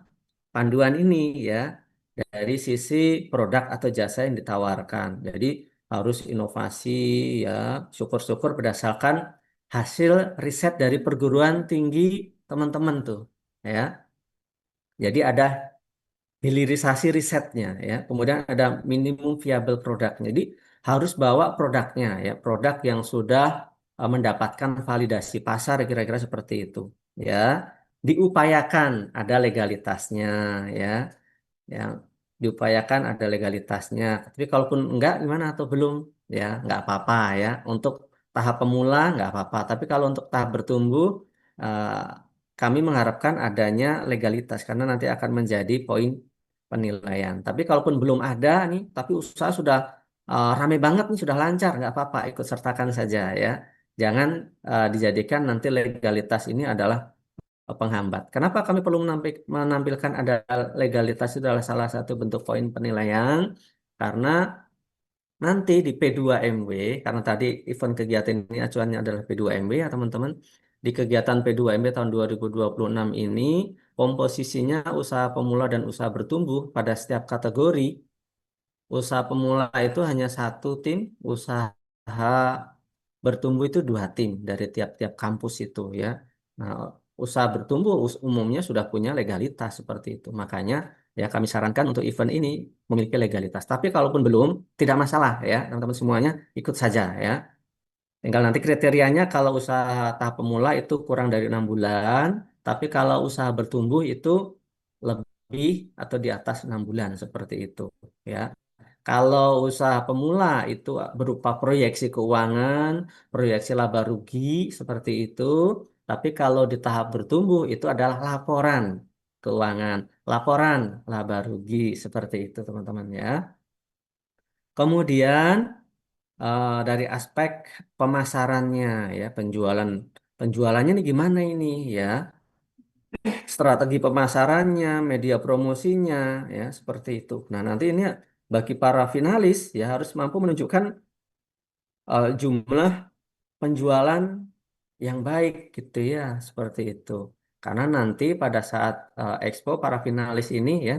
panduan ini ya, dari sisi produk atau jasa yang ditawarkan. Jadi harus inovasi ya, syukur-syukur berdasarkan hasil riset dari perguruan tinggi teman-teman tuh ya. Jadi ada hilirisasi risetnya ya. Kemudian ada minimum viable product. Jadi harus bawa produknya ya, produk yang sudah mendapatkan validasi pasar kira-kira seperti itu ya. Diupayakan ada legalitasnya ya. Yang diupayakan ada legalitasnya. Tapi kalaupun enggak gimana atau belum ya, enggak apa-apa ya. Untuk tahap pemula enggak apa-apa. Tapi kalau untuk tahap bertumbuh eh, kami mengharapkan adanya legalitas karena nanti akan menjadi poin penilaian. Tapi kalaupun belum ada nih, tapi usaha sudah rame banget nih, sudah lancar, nggak apa-apa, ikut sertakan saja ya. Jangan dijadikan nanti legalitas ini adalah penghambat. Kenapa kami perlu menampilkan ada legalitas itu adalah salah satu bentuk poin penilaian karena nanti di P2MW karena tadi event kegiatan ini acuannya adalah P2MW ya teman-teman. Di kegiatan P2MW tahun 2026 ini komposisinya usaha pemula dan usaha bertumbuh pada setiap kategori. Usaha pemula itu hanya satu tim, usaha bertumbuh itu 2 tim dari tiap-tiap kampus itu ya. Nah, usaha bertumbuh umumnya sudah punya legalitas seperti itu. Makanya ya kami sarankan untuk event ini memiliki legalitas. Tapi kalaupun belum, tidak masalah ya, teman-teman semuanya ikut saja ya. Tinggal nanti kriterianya kalau usaha tahap pemula itu kurang dari 6 bulan, tapi kalau usaha bertumbuh itu lebih atau di atas 6 bulan seperti itu ya. Kalau usaha pemula itu berupa proyeksi keuangan, proyeksi laba rugi seperti itu. Tapi kalau di tahap bertumbuh itu adalah laporan keuangan, laporan laba rugi seperti itu teman-teman ya. Kemudian dari aspek pemasarannya ya, penjualannya nih gimana ini ya? Strategi pemasarannya, media promosinya, ya seperti itu. Nah, nanti ini bagi para finalis ya harus mampu menunjukkan jumlah penjualan yang baik gitu ya, seperti itu. Karena nanti pada saat expo para finalis ini ya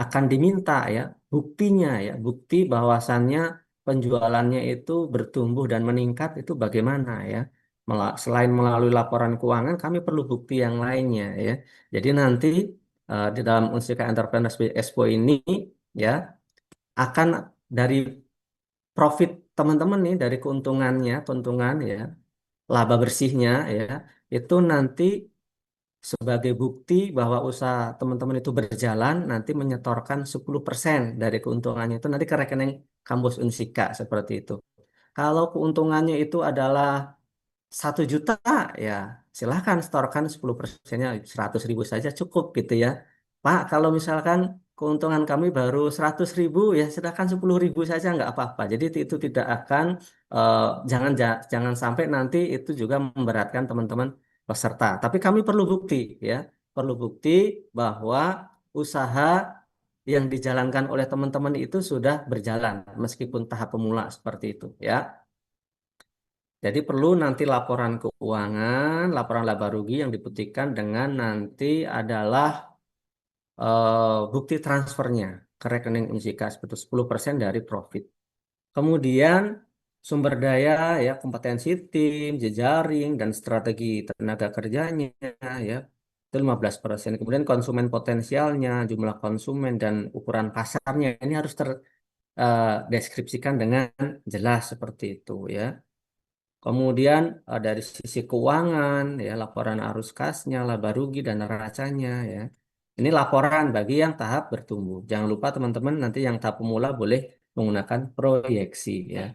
akan diminta ya buktinya ya, bukti bahwasannya penjualannya itu bertumbuh dan meningkat itu bagaimana ya. Selain melalui laporan keuangan, kami perlu bukti yang lainnya ya. Jadi nanti di dalam Unsika Entrepreneurs Expo ini ya akan dari profit teman-teman nih, dari keuntungannya, keuntungan ya, laba bersihnya ya, itu nanti sebagai bukti bahwa usaha teman-teman itu berjalan, nanti menyetorkan 10% dari keuntungannya itu nanti ke rekening kampus Unsika seperti itu. Kalau keuntungannya itu adalah 1 juta, ya silahkan setorkan 10%-nya 100.000 saja cukup gitu ya. Pak, kalau misalkan keuntungan kami baru 100.000, ya silahkan 10.000 saja nggak apa-apa. Jadi itu tidak akan, eh, jangan sampai nanti itu juga memberatkan teman-teman peserta. Tapi kami perlu bukti ya, perlu bukti bahwa usaha yang dijalankan oleh teman-teman itu sudah berjalan meskipun tahap pemula seperti itu ya. Jadi perlu nanti laporan keuangan, laporan laba rugi yang dibuktikan dengan nanti adalah bukti transfernya ke rekening Unsika seperti 10% dari profit. Kemudian sumber daya ya, kompetensi tim, jejaring dan strategi tenaga kerjanya ya. Itu 15%. Kemudian konsumen potensialnya, jumlah konsumen dan ukuran pasarnya ini harus terdeskripsikan dengan jelas seperti itu ya. Kemudian dari sisi keuangan, ya laporan arus kasnya, laba rugi dan neracanya, ya. Ini laporan bagi yang tahap bertumbuh. Jangan lupa teman-teman nanti yang tahap pemula boleh menggunakan proyeksi, ya.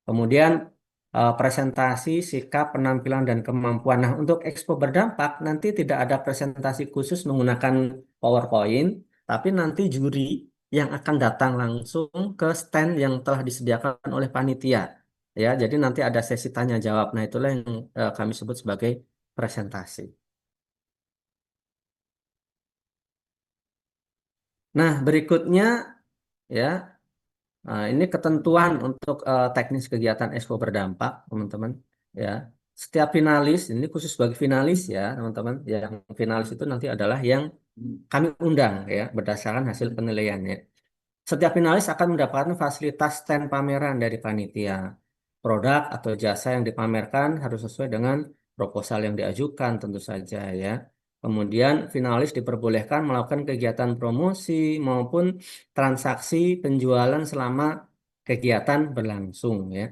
Kemudian presentasi, sikap, penampilan dan kemampuan. Nah, untuk Expo berdampak nanti tidak ada presentasi khusus menggunakan PowerPoint, tapi nanti juri yang akan datang langsung ke stand yang telah disediakan oleh panitia. Ya, jadi nanti ada sesi tanya jawab. Nah, itulah yang kami sebut sebagai presentasi. Nah, berikutnya ya, ini ketentuan untuk teknis kegiatan Expo berdampak, teman-teman. Ya, setiap finalis, ini khusus bagi finalis ya, teman-teman. Yang finalis itu nanti adalah yang kami undang ya, berdasarkan hasil penilaiannya. Setiap finalis akan mendapatkan fasilitas stand pameran dari panitia. Produk atau jasa yang dipamerkan harus sesuai dengan proposal yang diajukan tentu saja ya. Kemudian finalis diperbolehkan melakukan kegiatan promosi maupun transaksi penjualan selama kegiatan berlangsung ya.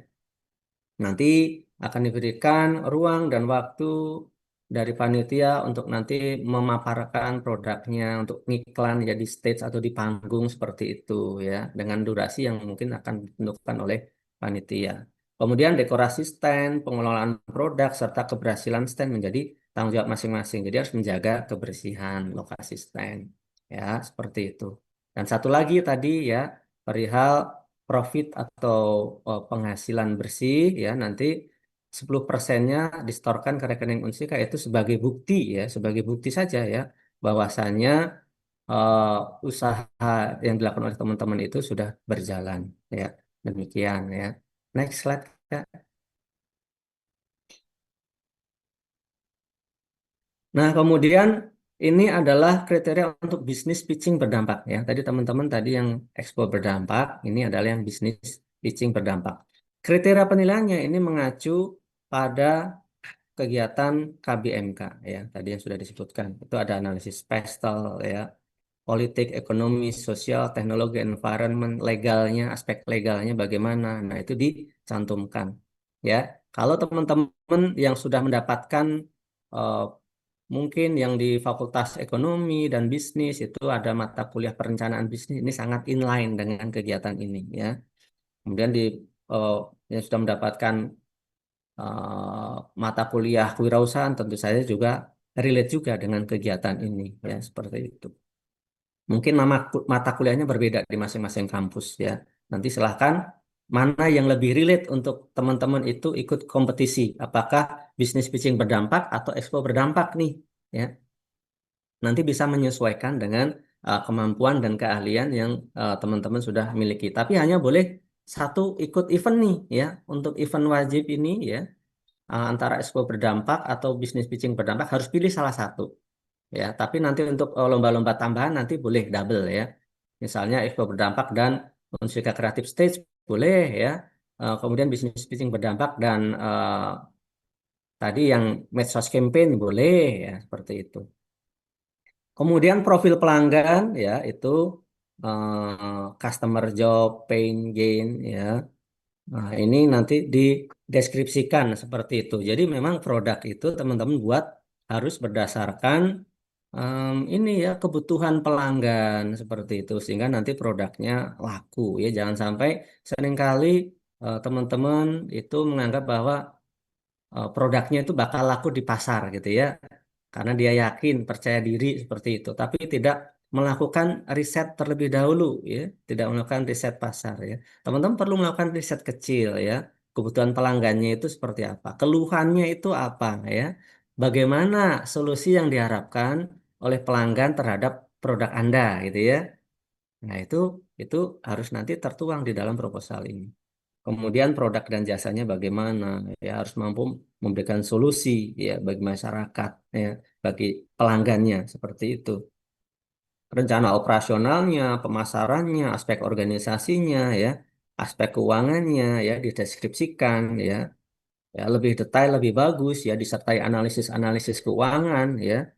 Nanti akan diberikan ruang dan waktu dari panitia untuk nanti memaparkan produknya, untuk ngiklan ya di stage atau di panggung seperti itu ya, dengan durasi yang mungkin akan ditentukan oleh panitia. Kemudian dekorasi stand, pengelolaan produk, serta keberhasilan stand menjadi tanggung jawab masing-masing. Jadi harus menjaga kebersihan lokasi stand ya, seperti itu. Dan satu lagi tadi ya, perihal profit atau penghasilan bersih ya nanti 10%-nya disetorkan ke rekening Unsika itu sebagai bukti ya, sebagai bukti saja ya bahwasannya eh, usaha yang dilakukan oleh teman-teman itu sudah berjalan ya. Demikian ya. Next slide, Kak. Nah, kemudian ini adalah kriteria untuk bisnis pitching berdampak ya. Tadi teman-teman tadi yang ekspor berdampak, ini adalah yang bisnis pitching berdampak. Kriteria penilaiannya ini mengacu pada kegiatan KBMK ya. Tadi yang sudah disebutkan. Itu ada analisis pestel ya, politik, ekonomi, sosial, teknologi, environment, legalnya, aspek legalnya bagaimana. Nah, itu dicantumkan ya. Kalau teman-teman yang sudah mendapatkan eh, mungkin yang di Fakultas Ekonomi dan Bisnis itu ada mata kuliah perencanaan bisnis ini sangat inline dengan kegiatan ini ya. Kemudian eh, yang sudah mendapatkan mata kuliah kewirausahaan tentu saja juga relate juga dengan kegiatan ini ya seperti itu. Mungkin mata kuliahnya berbeda di masing-masing kampus ya. Nanti silahkan mana yang lebih relate untuk teman-teman itu ikut kompetisi. Apakah bisnis pitching berdampak atau expo berdampak nih ya. Nanti bisa menyesuaikan dengan kemampuan dan keahlian yang teman-teman sudah miliki. Tapi hanya boleh satu ikut event nih ya. Untuk event wajib ini ya, antara expo berdampak atau bisnis pitching berdampak harus pilih salah satu ya. Tapi nanti untuk lomba-lomba tambahan nanti boleh double ya. Misalnya expo berdampak dan Unsika Creative Stage boleh ya. Kemudian bisnis pitching berdampak dan tadi yang medsos campaign boleh ya, seperti itu. Kemudian profil pelanggan ya itu customer job, pain gain ya. Nah, ini nanti dideskripsikan seperti itu. Jadi memang produk itu teman-teman buat harus berdasarkan ini ya kebutuhan pelanggan seperti itu sehingga nanti produknya laku ya. Jangan sampai seringkali teman-teman itu menganggap bahwa produknya itu bakal laku di pasar gitu ya. Karena dia yakin, percaya diri seperti itu, tapi tidak melakukan riset terlebih dahulu ya, tidak melakukan riset pasar ya. Teman-teman perlu melakukan riset kecil ya. Kebutuhan pelanggannya itu seperti apa, keluhannya itu apa ya. Bagaimana solusi yang diharapkan oleh pelanggan terhadap produk Anda gitu ya. Nah, itu harus nanti tertuang di dalam proposal ini. Kemudian produk dan jasanya bagaimana, ya harus mampu memberikan solusi ya bagi masyarakat ya, bagi pelanggannya seperti itu. Rencana operasionalnya, pemasarannya, aspek organisasinya ya, aspek keuangannya ya dideskripsikan ya. Ya lebih detail, lebih bagus ya disertai analisis-analisis keuangan ya.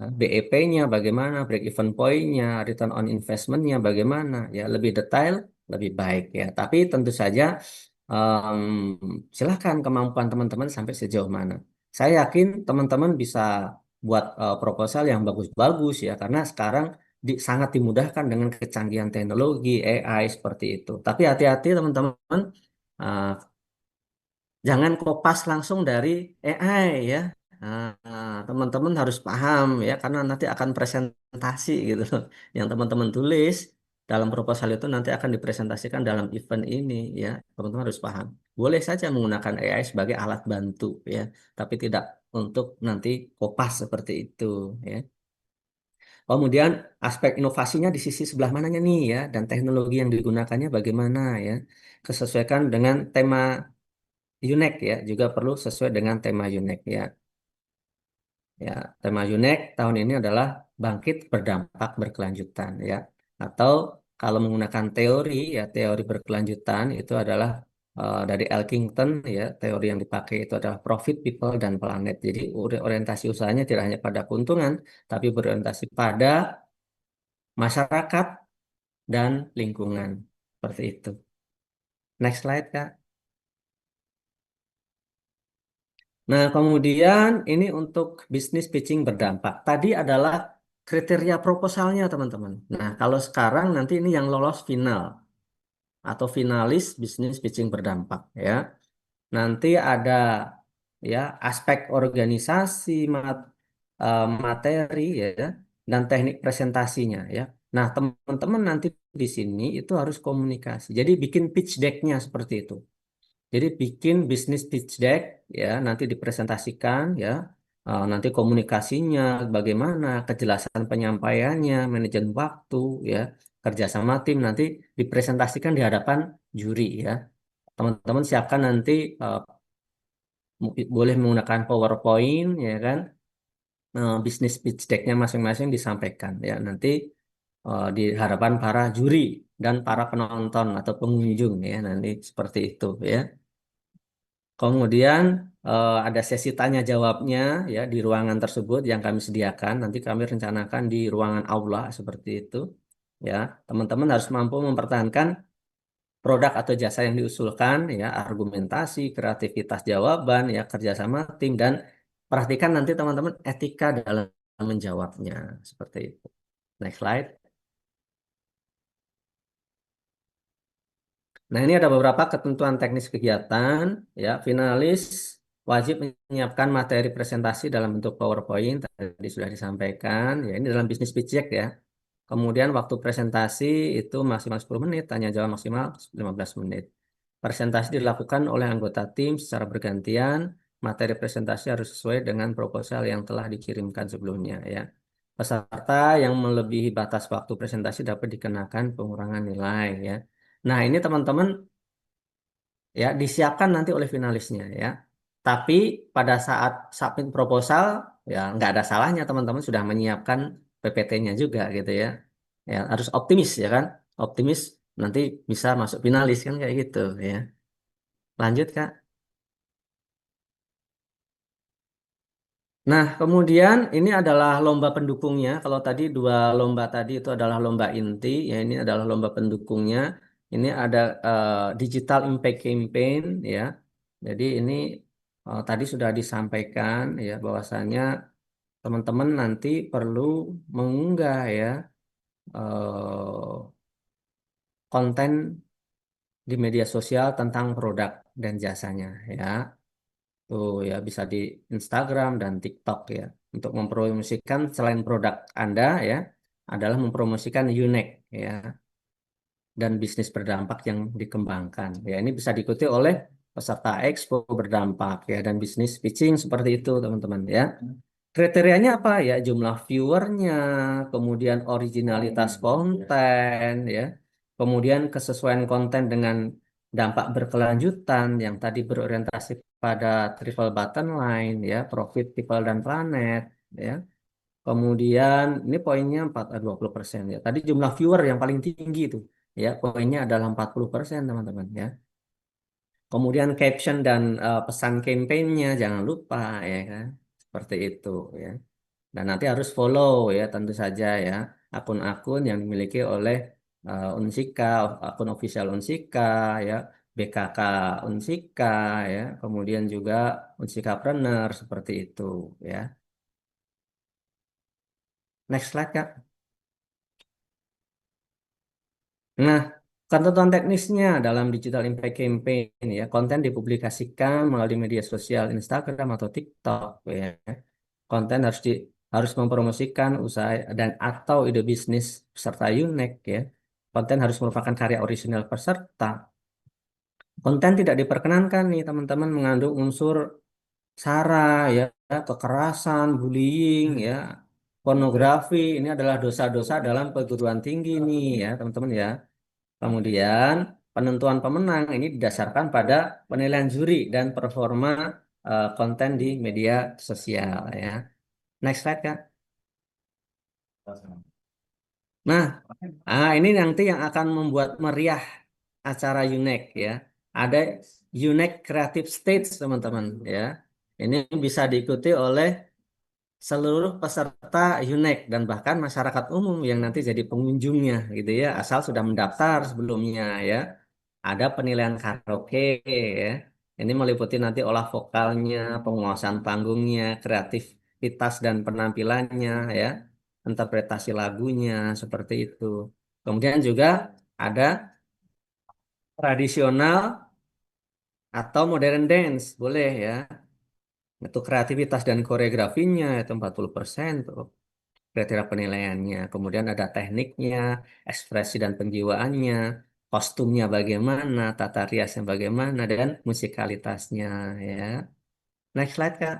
BEP-nya bagaimana, break even point-nya, return on investment-nya bagaimana, ya lebih detail, lebih baik ya. Tapi tentu saja em, silahkan kemampuan teman-teman sampai sejauh mana. Saya yakin teman-teman bisa buat proposal yang bagus-bagus ya, karena sekarang sangat dimudahkan dengan kecanggihan teknologi AI seperti itu. Tapi hati-hati teman-teman, eh, jangan kopas langsung dari AI ya. Teman-teman harus paham ya, karena nanti akan presentasi gitu loh. Yang teman-teman tulis dalam proposal itu nanti akan dipresentasikan dalam event ini ya. Teman-teman harus paham. Boleh saja menggunakan AI sebagai alat bantu ya, tapi tidak untuk nanti kopas seperti itu ya. Kemudian aspek inovasinya di sisi sebelah mananya nih ya, dan teknologi yang digunakannya bagaimana ya. Kesesuaikan dengan tema UNEC ya, juga perlu sesuai dengan tema UNEC ya. Ya, tema UNEC tahun ini adalah bangkit berdampak berkelanjutan ya. Atau kalau menggunakan teori ya, teori berkelanjutan itu adalah dari Elkington ya, teori yang dipakai itu adalah profit, people, dan planet. Jadi orientasi usahanya tidak hanya pada keuntungan, tapi berorientasi pada masyarakat dan lingkungan. Seperti itu. Next slide, Kak. Nah, kemudian ini untuk bisnis pitching berdampak. Tadi adalah kriteria proposalnya, teman-teman. Nah, kalau sekarang nanti ini yang lolos final atau finalis bisnis pitching berdampak ya. Nanti ada ya aspek organisasi, materi ya dan teknik presentasinya ya. Nah, teman-teman nanti di sini itu harus komunikasi. Jadi bikin pitch deck-nya seperti itu. Jadi bikin bisnis pitch deck ya nanti dipresentasikan ya. Nanti komunikasinya bagaimana, kejelasan penyampaiannya, manajemen waktu ya, kerjasama tim nanti dipresentasikan di hadapan juri ya. Teman-teman siapkan nanti boleh menggunakan PowerPoint ya kan. Bisnis pitch deck-nya masing-masing disampaikan ya nanti di hadapan para juri dan para penonton atau pengunjung ya nanti seperti itu ya. Kemudian ada sesi tanya jawabnya ya di ruangan tersebut yang kami sediakan. Nanti kami rencanakan di ruangan aula seperti itu. Ya, teman-teman harus mampu mempertahankan produk atau jasa yang diusulkan, ya, argumentasi, kreativitas jawaban, ya, kerjasama tim dan perhatikan nanti teman-teman etika dalam menjawabnya seperti itu. Next slide. Nah, ini ada beberapa ketentuan teknis kegiatan. Ya, finalis wajib menyiapkan materi presentasi dalam bentuk PowerPoint. Tadi sudah disampaikan. Ya, ini dalam bisnis pitch deck ya. Kemudian waktu presentasi itu maksimal 10 menit, tanya jawab maksimal 15 menit. Presentasi dilakukan oleh anggota tim secara bergantian. Materi presentasi harus sesuai dengan proposal yang telah dikirimkan sebelumnya ya. Peserta yang melebihi batas waktu presentasi dapat dikenakan pengurangan nilai ya. Nah, ini teman-teman ya disiapkan nanti oleh finalisnya ya. Tapi pada saat submit proposal ya nggak ada salahnya teman-teman sudah menyiapkan PPT-nya juga gitu ya. Ya harus optimis ya kan. Optimis nanti bisa masuk finalis kan kayak gitu ya. Lanjut Kak. Nah, kemudian ini adalah lomba pendukungnya. Kalau tadi dua lomba tadi itu adalah lomba inti, ya ini adalah lomba pendukungnya. Ini ada Digital Impact Campaign, ya. Jadi ini tadi sudah disampaikan, ya, bahwasanya teman-teman nanti perlu mengunggah ya konten di media sosial tentang produk dan jasanya, ya. Tuh ya bisa di Instagram dan TikTok ya. Untuk mempromosikan selain produk Anda ya adalah mempromosikan UNEC ya dan bisnis berdampak yang dikembangkan. Ya ini bisa diikuti oleh peserta expo berdampak ya dan bisnis pitching seperti itu teman-teman ya. Kriterianya apa ya? Jumlah viewernya, kemudian originalitas konten ya, kemudian kesesuaian konten dengan dampak berkelanjutan yang tadi berorientasi pada triple bottom line ya, profit, people dan planet ya. Kemudian ini poinnya 20% ya. Tadi jumlah viewer yang paling tinggi itu ya, poinnya adalah 40% teman-teman ya. Kemudian caption dan pesan campaign-nya jangan lupa ya kan. Seperti itu ya. Dan nanti harus follow ya tentu saja ya akun-akun yang dimiliki oleh Unsika, akun official Unsika ya, BKK Unsika ya, kemudian juga Unsikapreneur seperti itu ya. Next slide Kak. Nah, ketentuan teknisnya dalam Digital Impact Campaign ya, konten dipublikasikan melalui media sosial Instagram atau TikTok ya. Konten harus mempromosikan usaha dan atau ide bisnis peserta UNEC ya. Konten harus merupakan karya orisinal peserta. Konten tidak diperkenankan nih teman-teman mengandung unsur sara ya, kekerasan, bullying ya, pornografi. Ini adalah dosa-dosa dalam perguruan tinggi nih ya, teman-teman ya. Kemudian penentuan pemenang ini didasarkan pada penilaian juri dan performa konten di media sosial ya. Next slide Kak. Nah, ini nanti yang akan membuat meriah acara UNEC ya. Ada UNEC Creative Stage teman-teman ya. Ini bisa diikuti oleh seluruh peserta UNEC dan bahkan masyarakat umum yang nanti jadi pengunjungnya gitu ya, asal sudah mendaftar sebelumnya ya. Ada penilaian karaoke ya. Ini meliputi nanti olah vokalnya, penguasaan panggungnya, kreativitas dan penampilannya ya, interpretasi lagunya seperti itu. Kemudian juga ada tradisional atau modern dance, boleh ya. Itu kreativitas dan koreografinya itu 40% tuh kriteria penilaiannya. Kemudian ada tekniknya, ekspresi dan penjiwaannya, kostumnya bagaimana, tata riasnya bagaimana, dan musikalitasnya ya. Next slide, Kak.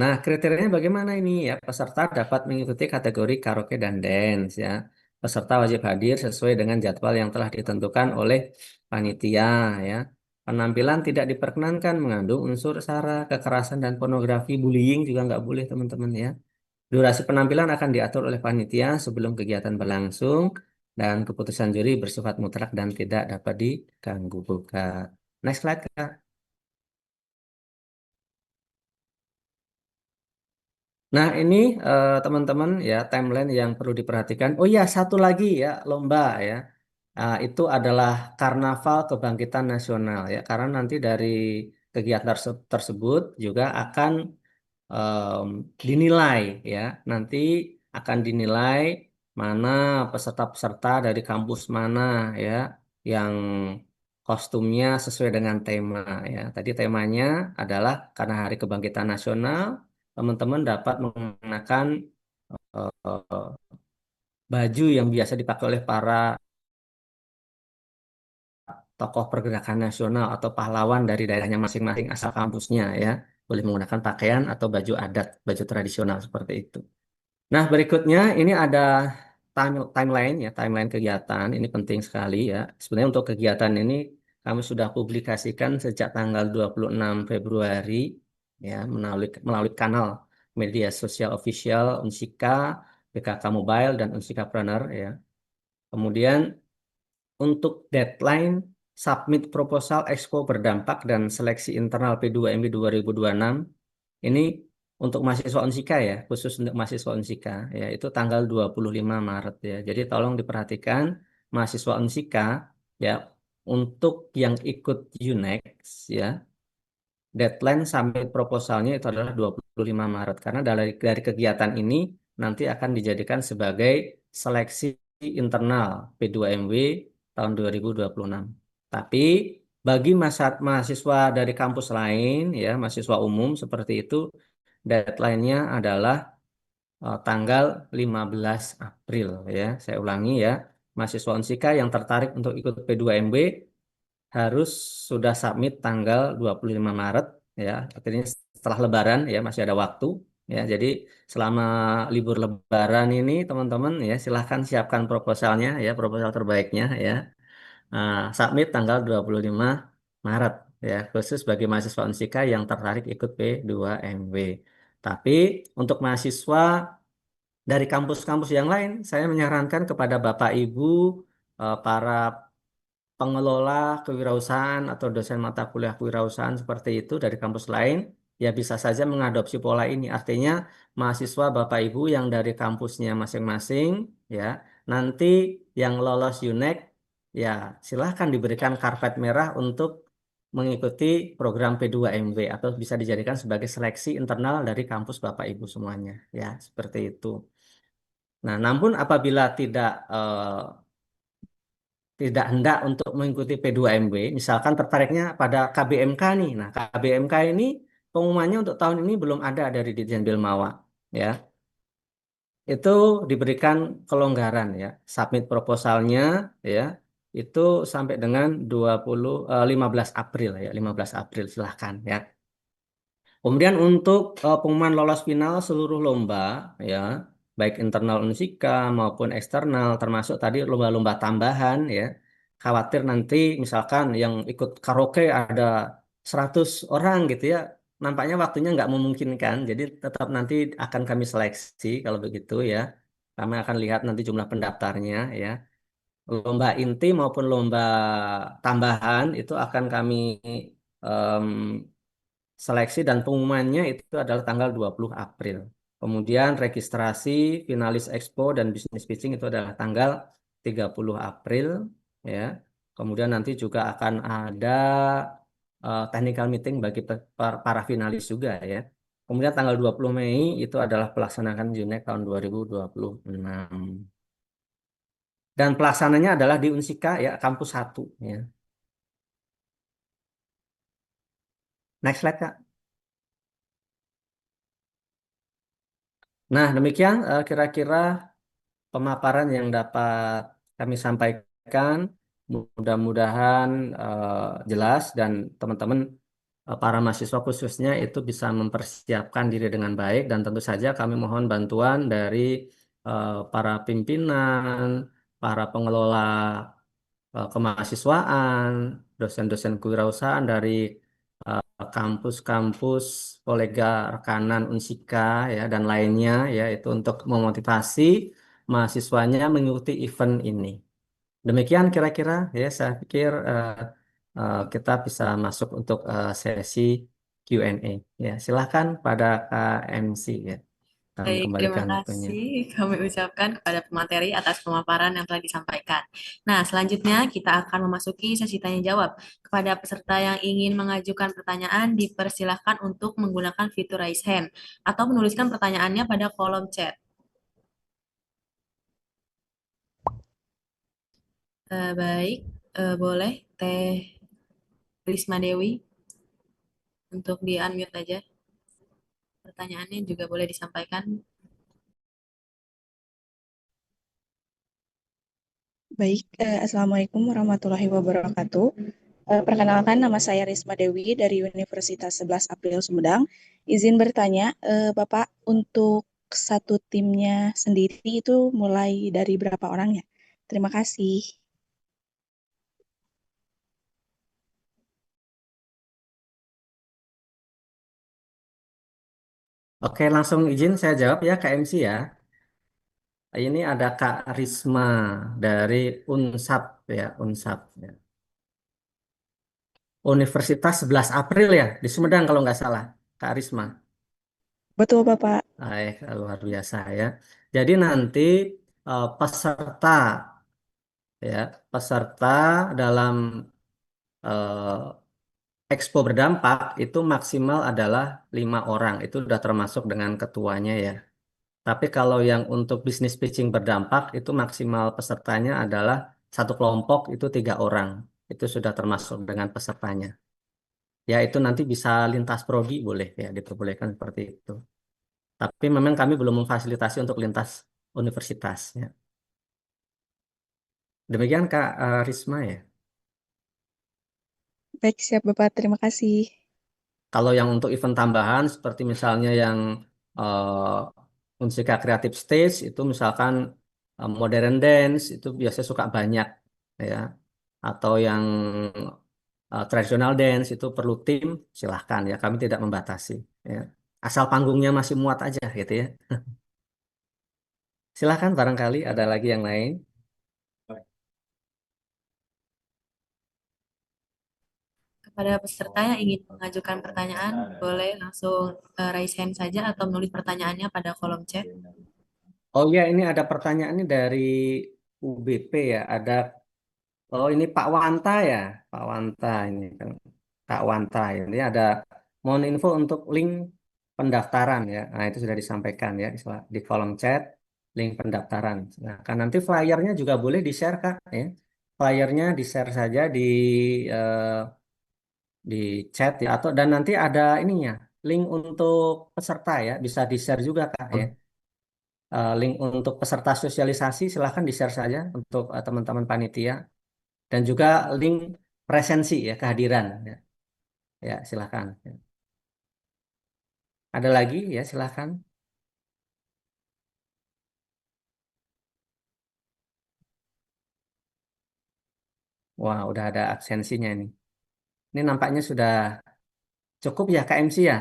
Nah, kriterianya bagaimana ini ya? Peserta dapat mengikuti kategori karaoke dan dance ya. Peserta wajib hadir sesuai dengan jadwal yang telah ditentukan oleh panitia ya. Penampilan tidak diperkenankan mengandung unsur sara, kekerasan dan pornografi, bullying juga nggak boleh teman-teman ya. Durasi penampilan akan diatur oleh panitia sebelum kegiatan berlangsung dan keputusan juri bersifat mutlak dan tidak dapat diganggu gugat. Next slide, Kak. Nah, ini teman-teman ya timeline yang perlu diperhatikan. Oh ya, satu lagi ya lomba ya. Itu adalah Karnaval Kebangkitan Nasional ya. Karena nanti dari kegiatan tersebut juga akan em, dinilai ya. Nanti akan dinilai mana peserta-peserta dari kampus mana ya yang kostumnya sesuai dengan tema ya. Tadi temanya adalah karena Hari Kebangkitan Nasional, teman-teman dapat mengenakan eh, baju yang biasa dipakai oleh para tokoh pergerakan nasional atau pahlawan dari daerahnya masing-masing asal kampusnya ya. boleh menggunakan pakaian atau baju adat, baju tradisional seperti itu. Nah, berikutnya ini ada timeline ya, timeline kegiatan. Ini penting sekali ya. Sebenarnya untuk kegiatan ini kami sudah publikasikan sejak tanggal 26 Februari ya melalui kanal media sosial official Unsika, PKK Mobile dan Unsika Planner ya. Kemudian untuk deadline submit proposal expo berdampak dan seleksi internal P2MB 2026 ini untuk mahasiswa Unsika ya, khusus untuk mahasiswa Unsika ya, itu tanggal 25 Maret ya. Jadi tolong diperhatikan mahasiswa Unsika ya, untuk yang ikut UNEX ya, deadline submit proposalnya itu adalah 25 Maret karena dari kegiatan ini nanti akan dijadikan sebagai seleksi internal P2MW tahun 2026. Tapi bagi mahasiswa dari kampus lain ya, mahasiswa umum seperti itu, deadline-nya adalah tanggal 15 April ya. Saya ulangi ya, mahasiswa Unsika yang tertarik untuk ikut P2MB harus sudah submit tanggal 25 Maret ya. Artinya setelah Lebaran ya, masih ada waktu ya. Jadi selama libur Lebaran ini teman-teman ya silahkan siapkan proposalnya ya, proposal terbaiknya ya. Submit tanggal 25 Maret ya, khusus bagi mahasiswa Unsika yang tertarik ikut P2MW. Tapi untuk mahasiswa dari kampus-kampus yang lain, saya menyarankan kepada Bapak Ibu, para pengelola kewirausahaan atau dosen mata kuliah kewirausahaan seperti itu dari kampus lain, ya bisa saja mengadopsi pola ini. Artinya mahasiswa Bapak Ibu yang dari kampusnya masing-masing, ya nanti yang lolos UNEC, ya silahkan diberikan karpet merah untuk mengikuti program P2MW atau bisa dijadikan sebagai seleksi internal dari kampus Bapak Ibu semuanya, ya seperti itu. Nah, namun apabila tidak hendak untuk mengikuti P2MW, misalkan tertariknya pada KBMK nih. Nah, KBMK ini pengumumannya untuk tahun ini belum ada dari Ditjen Bilmawa, ya. Itu diberikan kelonggaran ya. Submit proposalnya ya, itu sampai dengan 15 April ya, 15 April silahkan ya. Kemudian untuk pengumuman lolos final seluruh lomba ya, baik internal Unsika maupun eksternal termasuk tadi lomba-lomba tambahan ya. Khawatir nanti misalkan yang ikut karaoke ada 100 orang gitu ya. Nampaknya waktunya nggak memungkinkan. Jadi tetap nanti akan kami seleksi kalau begitu ya. Kami akan lihat nanti jumlah pendaftarnya ya. Lomba inti maupun lomba tambahan itu akan kami em, seleksi dan pengumumannya itu adalah tanggal 20 April. Kemudian registrasi, finalis expo, dan bisnis pitching itu adalah tanggal 30 April. Ya. Kemudian nanti juga akan ada technical meeting bagi para finalis juga ya. Kemudian tanggal 20 Mei itu adalah pelaksanaan UNEC tahun 2026. Dan pelaksananya adalah di Unsika ya, kampus 1 ya. Next slide, Kak. Nah, demikian kira-kira pemaparan yang dapat kami sampaikan. Mudah-mudahan jelas dan teman-teman para mahasiswa khususnya itu bisa mempersiapkan diri dengan baik dan tentu saja kami mohon bantuan dari para pimpinan, para pengelola kemahasiswaan, dosen-dosen kewirausahaan dari kampus-kampus kolega rekanan Unsika ya dan lainnya ya itu untuk memotivasi mahasiswanya mengikuti event ini. Demikian kira-kira ya saya pikir kita bisa masuk untuk sesi Q&A. Ya, silahkan pada KMC ya. Kami
Baik, terima
kembalikan waktunya.
kasih kami ucapkan kepada pemateri atas pemaparan yang telah disampaikan. Nah, selanjutnya kita akan memasuki sesi tanya jawab. Kepada peserta yang ingin mengajukan pertanyaan, dipersilahkan untuk menggunakan fitur raise hand atau menuliskan pertanyaannya pada kolom chat. Baik, boleh Teh Risma Dewi untuk di-unmute aja. Pertanyaannya juga boleh disampaikan.
Baik, Assalamualaikum warahmatullahi wabarakatuh. Perkenalkan, nama saya Risma Dewi dari Universitas 11 April Sumedang. Izin bertanya, Bapak, untuk satu timnya sendiri itu mulai dari berapa orang ya? Terima kasih.
Oke, langsung izin saya jawab ya KMC ya. Ini ada Kak Risma dari Unsap ya, Unsap ya. Universitas 11 April ya, di Sumedang kalau nggak salah, Kak Risma.
Betul, Bapak.
Baik, luar biasa ya. Jadi nanti peserta ya, peserta dalam Expo berdampak itu maksimal adalah 5 orang. Itu sudah termasuk dengan ketuanya ya. Tapi kalau yang untuk bisnis pitching berdampak itu maksimal pesertanya adalah satu kelompok itu 3 orang. Itu sudah termasuk dengan pesertanya. Ya itu nanti bisa lintas prodi boleh ya diperbolehkan seperti itu. Tapi memang kami belum memfasilitasi untuk lintas universitas ya. Demikian Kak Risma ya.
Baik, siap Bapak. Terima kasih.
Kalau yang untuk event tambahan seperti misalnya yang Unsika Creative Stage itu misalkan modern dance itu biasanya suka banyak ya. Atau yang traditional dance itu perlu tim silahkan ya kami tidak membatasi ya. Asal panggungnya masih muat aja gitu ya. Silahkan barangkali ada lagi yang lain.
Kepada peserta yang ingin mengajukan pertanyaan, boleh langsung raise hand saja atau menulis pertanyaannya pada kolom chat.
Oh ya ini ada pertanyaan ini dari UBP ya. Ada oh ini Pak Wanta ya. Pak Wanta ini kan. Kak Wanta ini ada mohon info untuk link pendaftaran ya. Nah itu sudah disampaikan ya di kolom chat link pendaftaran. Nah kan nanti flyernya juga boleh di-share Kak ya. Flyernya di-share saja eh, di chat ya atau dan nanti ada ininya link untuk peserta ya bisa di-share juga Kak ya. Link untuk peserta sosialisasi silahkan di-share saja untuk teman-teman panitia dan juga link presensi ya kehadiran ya, ya silahkan. Ya. Ada lagi ya silahkan. Wah udah ada absensinya ini. Ini nampaknya sudah cukup ya KMC ya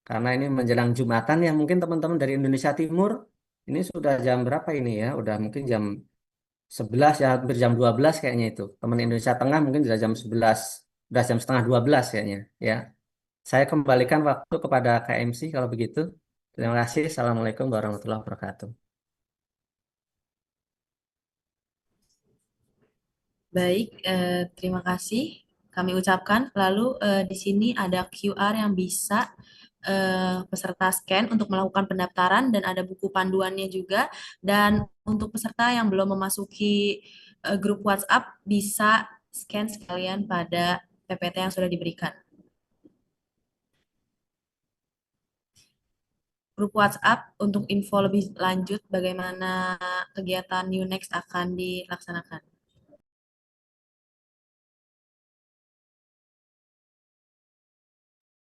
karena ini menjelang Jumatan ya mungkin teman-teman dari Indonesia Timur ini sudah jam berapa ini ya udah mungkin jam 11 ya hampir jam 12 kayaknya itu. Teman Indonesia Tengah mungkin sudah jam 11 udah jam setengah 12 kayaknya ya. Saya kembalikan waktu kepada KMC kalau begitu. Terima kasih. Assalamualaikum warahmatullahi wabarakatuh.
Baik, terima kasih kami ucapkan. Lalu di sini ada QR yang bisa peserta scan untuk melakukan pendaftaran dan ada buku panduannya juga. Dan untuk peserta yang belum memasuki grup WhatsApp bisa scan sekalian pada PPT yang sudah diberikan. Grup WhatsApp untuk info lebih lanjut bagaimana kegiatan New Next akan dilaksanakan.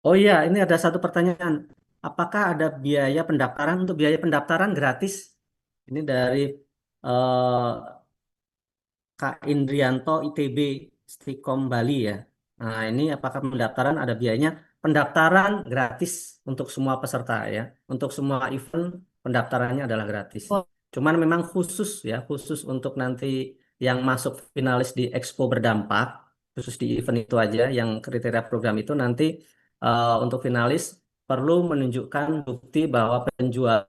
Oh iya, ini ada satu pertanyaan. Apakah ada biaya pendaftaran? Untuk biaya pendaftaran gratis? Ini dari eh, Kak Indrianto ITB Stikom Bali ya. Nah, ini apakah pendaftaran ada biayanya? Pendaftaran gratis untuk semua peserta ya. Untuk semua event pendaftarannya adalah gratis. Cuman memang khusus ya, khusus untuk nanti yang masuk finalis di Expo berdampak, khusus di event itu aja yang kriteria program itu nanti untuk finalis perlu menunjukkan bukti bahwa penjual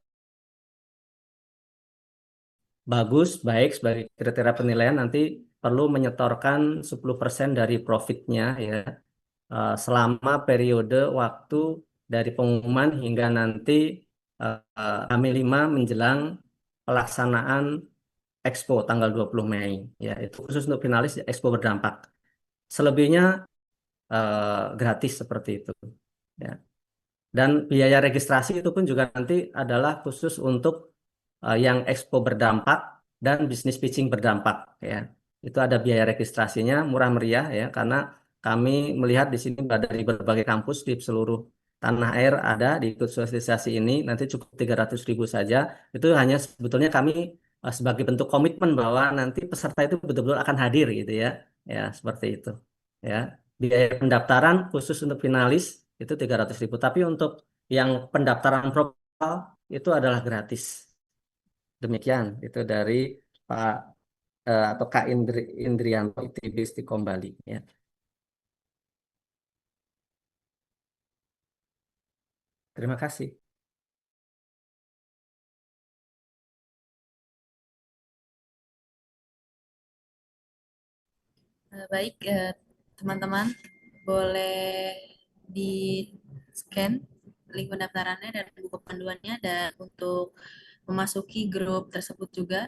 bagus, baik sebagai kriteria penilaian nanti perlu menyetorkan 10% dari profitnya ya selama periode waktu dari pengumuman hingga nanti H-5 menjelang pelaksanaan Expo tanggal 20 Mei ya itu khusus untuk finalis Expo berdampak. Selebihnya gratis seperti itu ya. Dan biaya registrasi itu pun juga nanti adalah khusus untuk yang Expo berdampak dan bisnis pitching berdampak ya. Itu ada biaya registrasinya murah meriah ya karena kami melihat di sini dari berbagai kampus di seluruh tanah air ada di ikut sosialisasi ini, nanti cukup 300.000 saja. Itu hanya sebetulnya kami sebagai bentuk komitmen bahwa nanti peserta itu betul-betul akan hadir gitu ya. Ya, seperti itu. Ya. Biaya pendaftaran khusus untuk finalis itu 300.000, tapi untuk yang pendaftaran propal itu adalah gratis. Demikian itu dari Pak atau Kak Indrianto ITB Istiqom Bali ya. Terima kasih.
Baik, teman-teman, boleh di-scan link pendaftarannya dan buku panduannya dan untuk memasuki grup tersebut juga.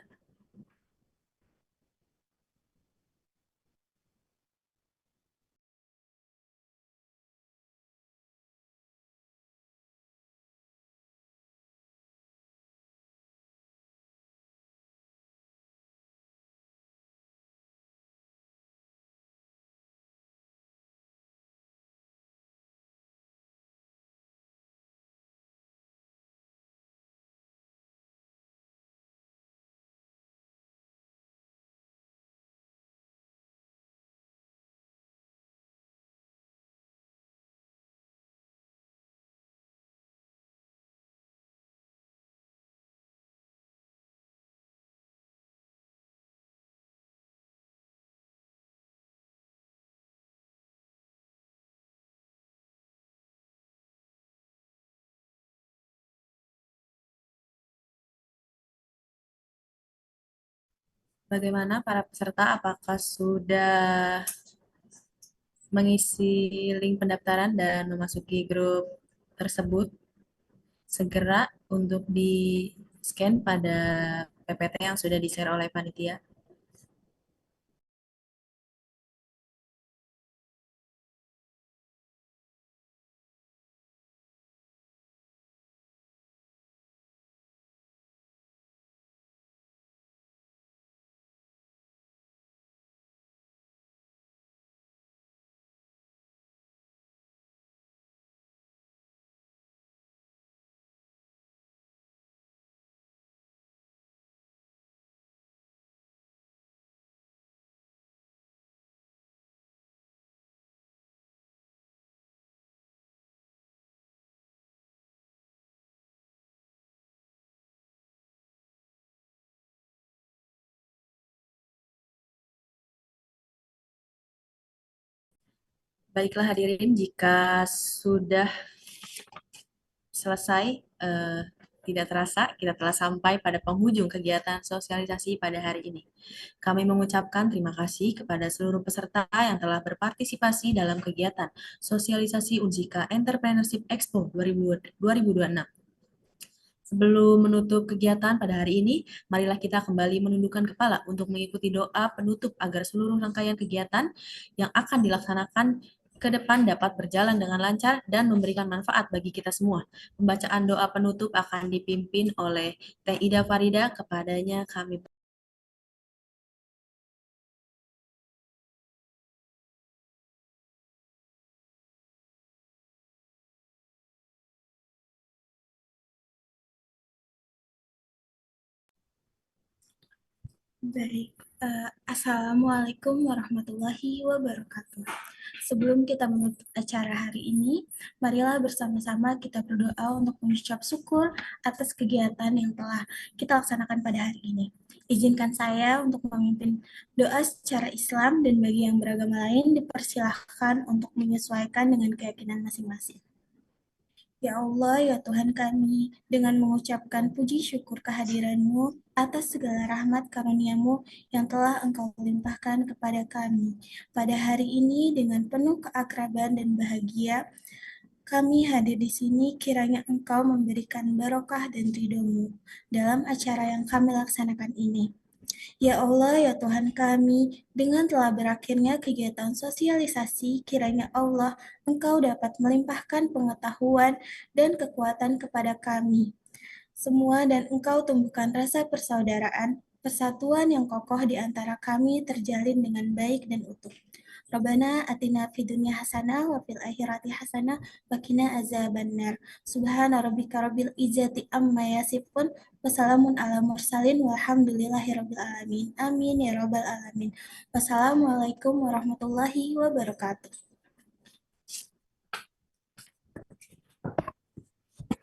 Bagaimana para peserta? Apakah sudah mengisi link pendaftaran dan memasuki grup tersebut? Segera untuk di-scan pada PPT yang sudah di-share oleh panitia. Baiklah hadirin, jika sudah selesai, tidak terasa kita telah sampai pada penghujung kegiatan sosialisasi pada hari ini. Kami mengucapkan terima kasih kepada seluruh peserta yang telah berpartisipasi dalam kegiatan sosialisasi Unjika Entrepreneurship Expo 2026. Sebelum menutup kegiatan pada hari ini, marilah kita kembali menundukkan kepala untuk mengikuti doa penutup agar seluruh rangkaian kegiatan yang akan dilaksanakan ke depan dapat berjalan dengan lancar dan memberikan manfaat bagi kita semua. Pembacaan doa penutup akan dipimpin oleh Teh Ida Farida, kepadanya kami
Baik, Assalamualaikum warahmatullahi wabarakatuh. Sebelum kita menutup acara hari ini, marilah bersama-sama kita berdoa untuk mengucap syukur atas kegiatan yang telah kita laksanakan pada hari ini. Izinkan saya untuk memimpin doa secara Islam dan bagi yang beragama lain dipersilahkan untuk menyesuaikan dengan keyakinan masing-masing. Ya Allah, ya Tuhan kami, dengan mengucapkan puji syukur kehadiran-Mu atas segala rahmat karunia-Mu yang telah Engkau limpahkan kepada kami. Pada hari ini dengan penuh keakraban dan bahagia, kami hadir di sini kiranya Engkau memberikan barokah dan ridho-Mu dalam acara yang kami laksanakan ini. Ya Allah, ya Tuhan kami, dengan telah berakhirnya kegiatan sosialisasi, kiranya Allah, Engkau dapat melimpahkan pengetahuan dan kekuatan kepada kami semua dan Engkau tumbuhkan rasa persaudaraan, persatuan yang kokoh di antara kami terjalin dengan baik dan utuh. Rabbana atina fid dunya hasanah wa fil akhirati hasanah wa qina azabannar. Subhana rabbika rabbil izzati amma yasifun wa salamun ala mursalin walhamdulillahi rabbil alamin. Amin ya rabbal alamin. Wassalamualaikum warahmatullahi wabarakatuh.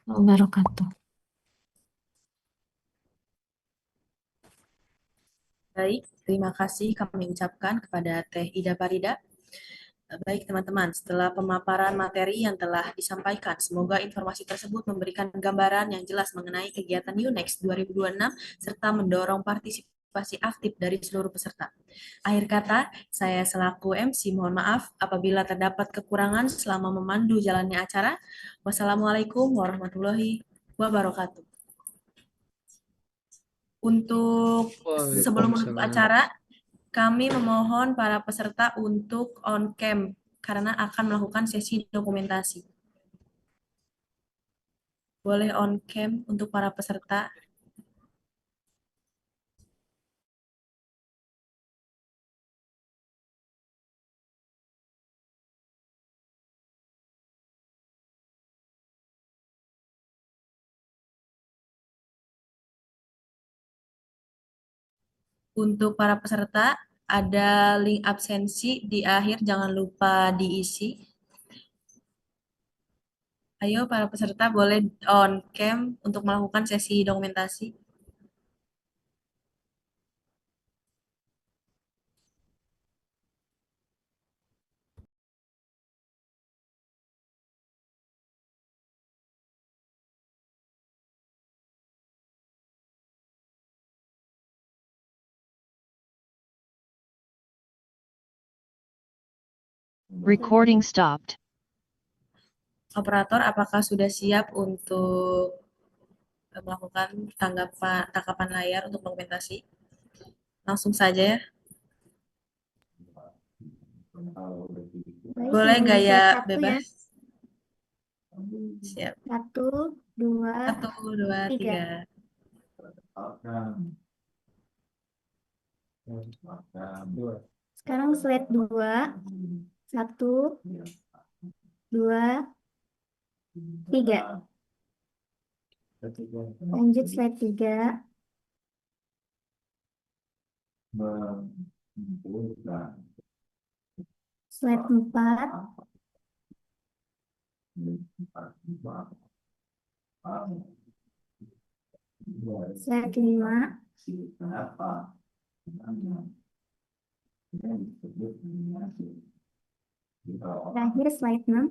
Wabarakatuh.
Baik, terima kasih kami ucapkan kepada Teh Ida Farida. Baik teman-teman, setelah pemaparan materi yang telah disampaikan, semoga informasi tersebut memberikan gambaran yang jelas mengenai kegiatan UNEX 2026 serta mendorong partisipasi aktif dari seluruh peserta. Akhir kata, saya selaku MC mohon maaf apabila terdapat kekurangan selama memandu jalannya acara. Wassalamualaikum warahmatullahi wabarakatuh. Untuk sebelum menutup acara, kami memohon para peserta untuk on cam karena akan melakukan sesi dokumentasi. Boleh on cam untuk para peserta. Untuk para peserta, ada link absensi di akhir, jangan lupa diisi. Ayo para peserta boleh on cam untuk melakukan sesi dokumentasi.
Recording stopped.
Operator, apakah sudah siap untuk melakukan tangkapan layar untuk dokumentasi? Langsung saja ya.
Baik,
Boleh
yang
gaya
siap satu ya.
bebas? Siap.
1, 2,
1, 2, 3.
3. Sekarang slide 2. 1, 2, 3. Lanjut slide 3. Slide 4. Slide 5. Terakhir slide 6.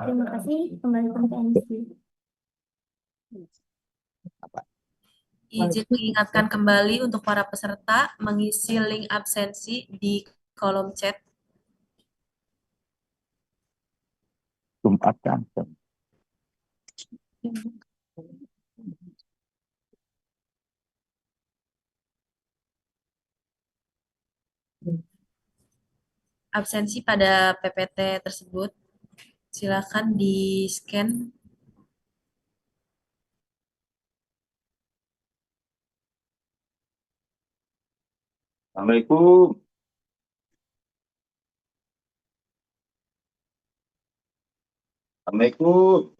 Terima kasih, kembalikan ke MC.
Izin mengingatkan kembali untuk para peserta mengisi link absensi di kolom chat. Absensi pada PPT tersebut silakan di-scan.
Assalamualaikum. Assalamualaikum.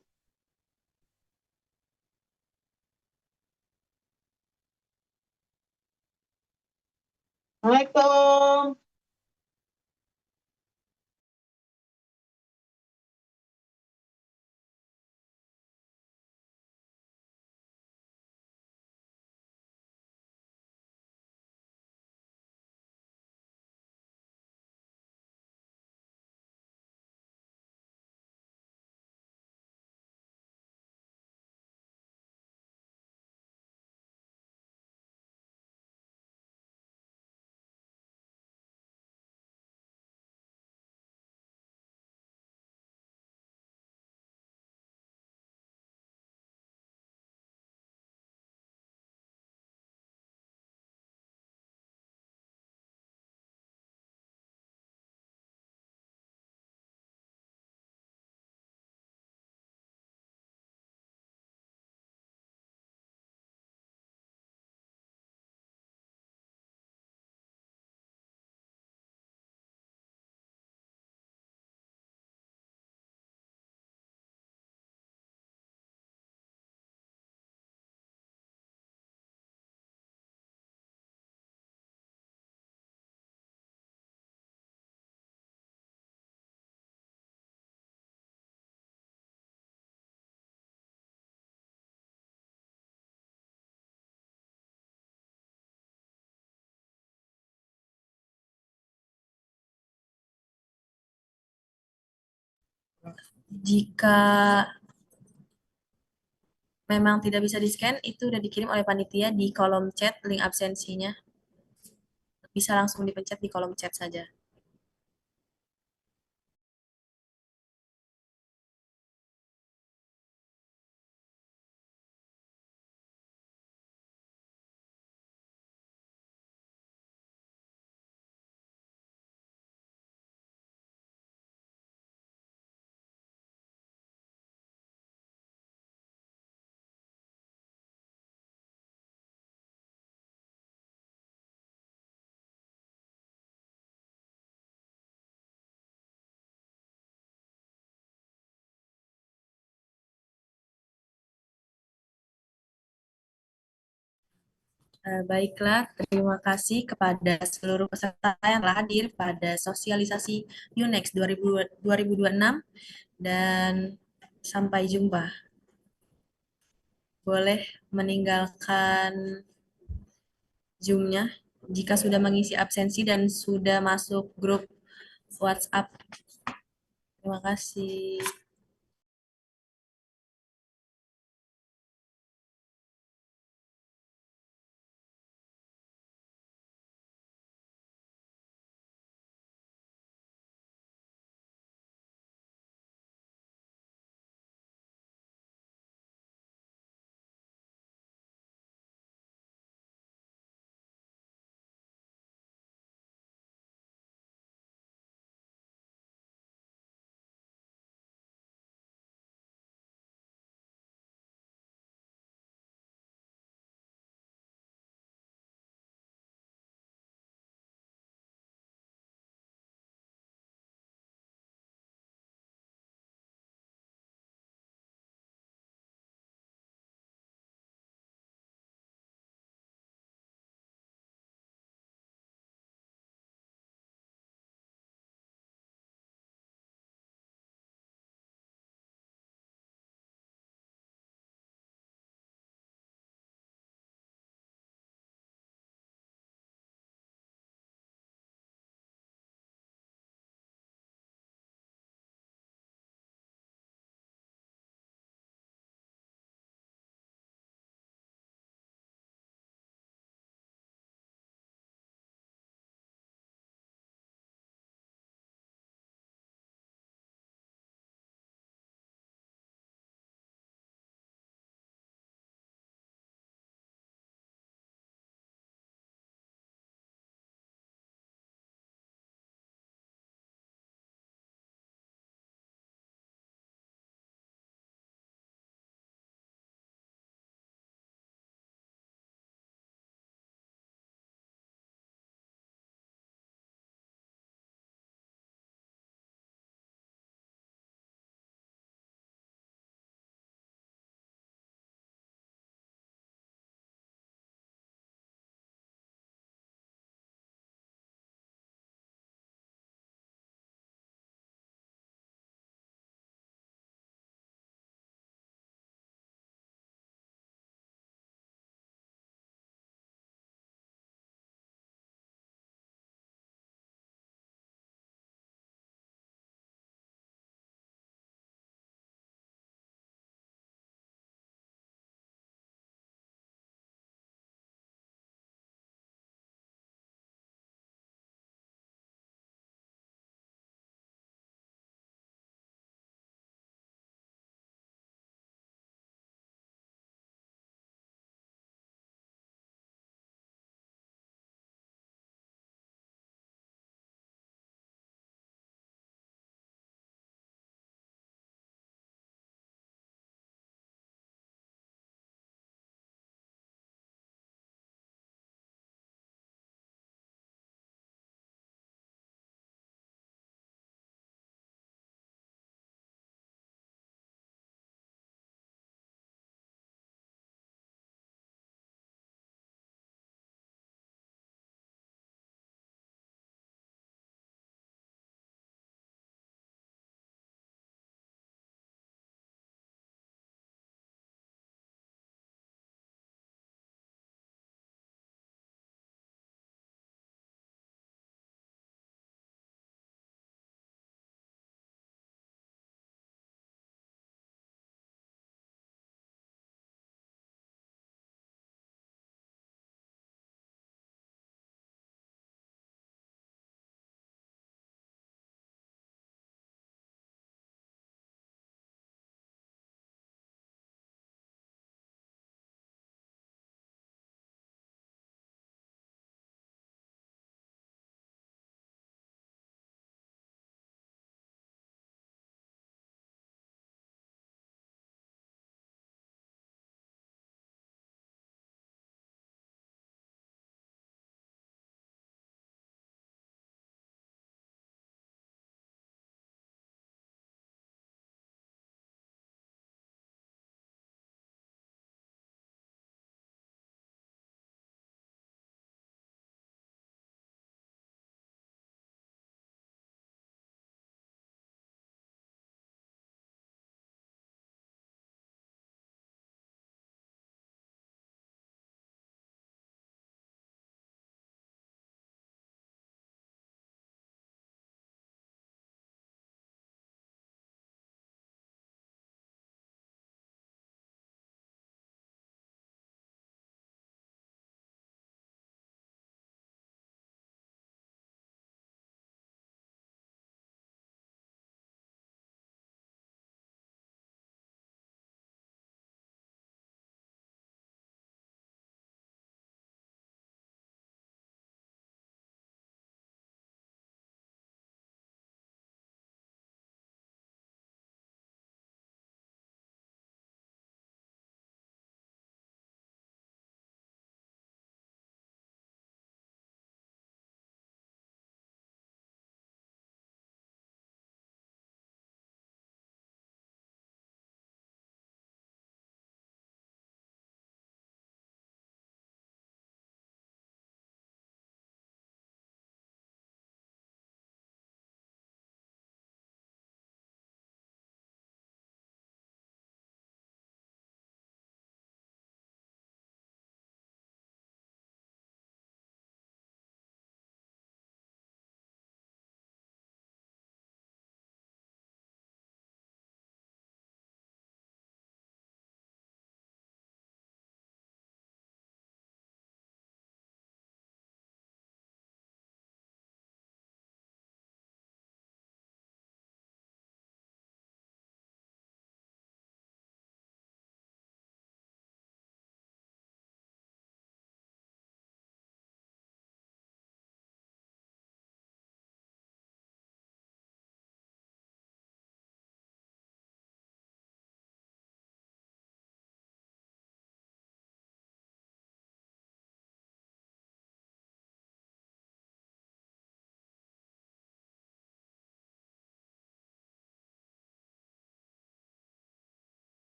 Assalamualaikum.
Jika memang tidak bisa di-scan, itu udah dikirim oleh panitia di kolom chat link absensinya. Bisa langsung dipencet di kolom chat saja. Baiklah, terima kasih kepada seluruh peserta yang telah hadir pada sosialisasi UNEX 2026 dan sampai jumpa. Boleh meninggalkan Zoom-nya jika sudah mengisi absensi dan sudah masuk grup WhatsApp. Terima kasih.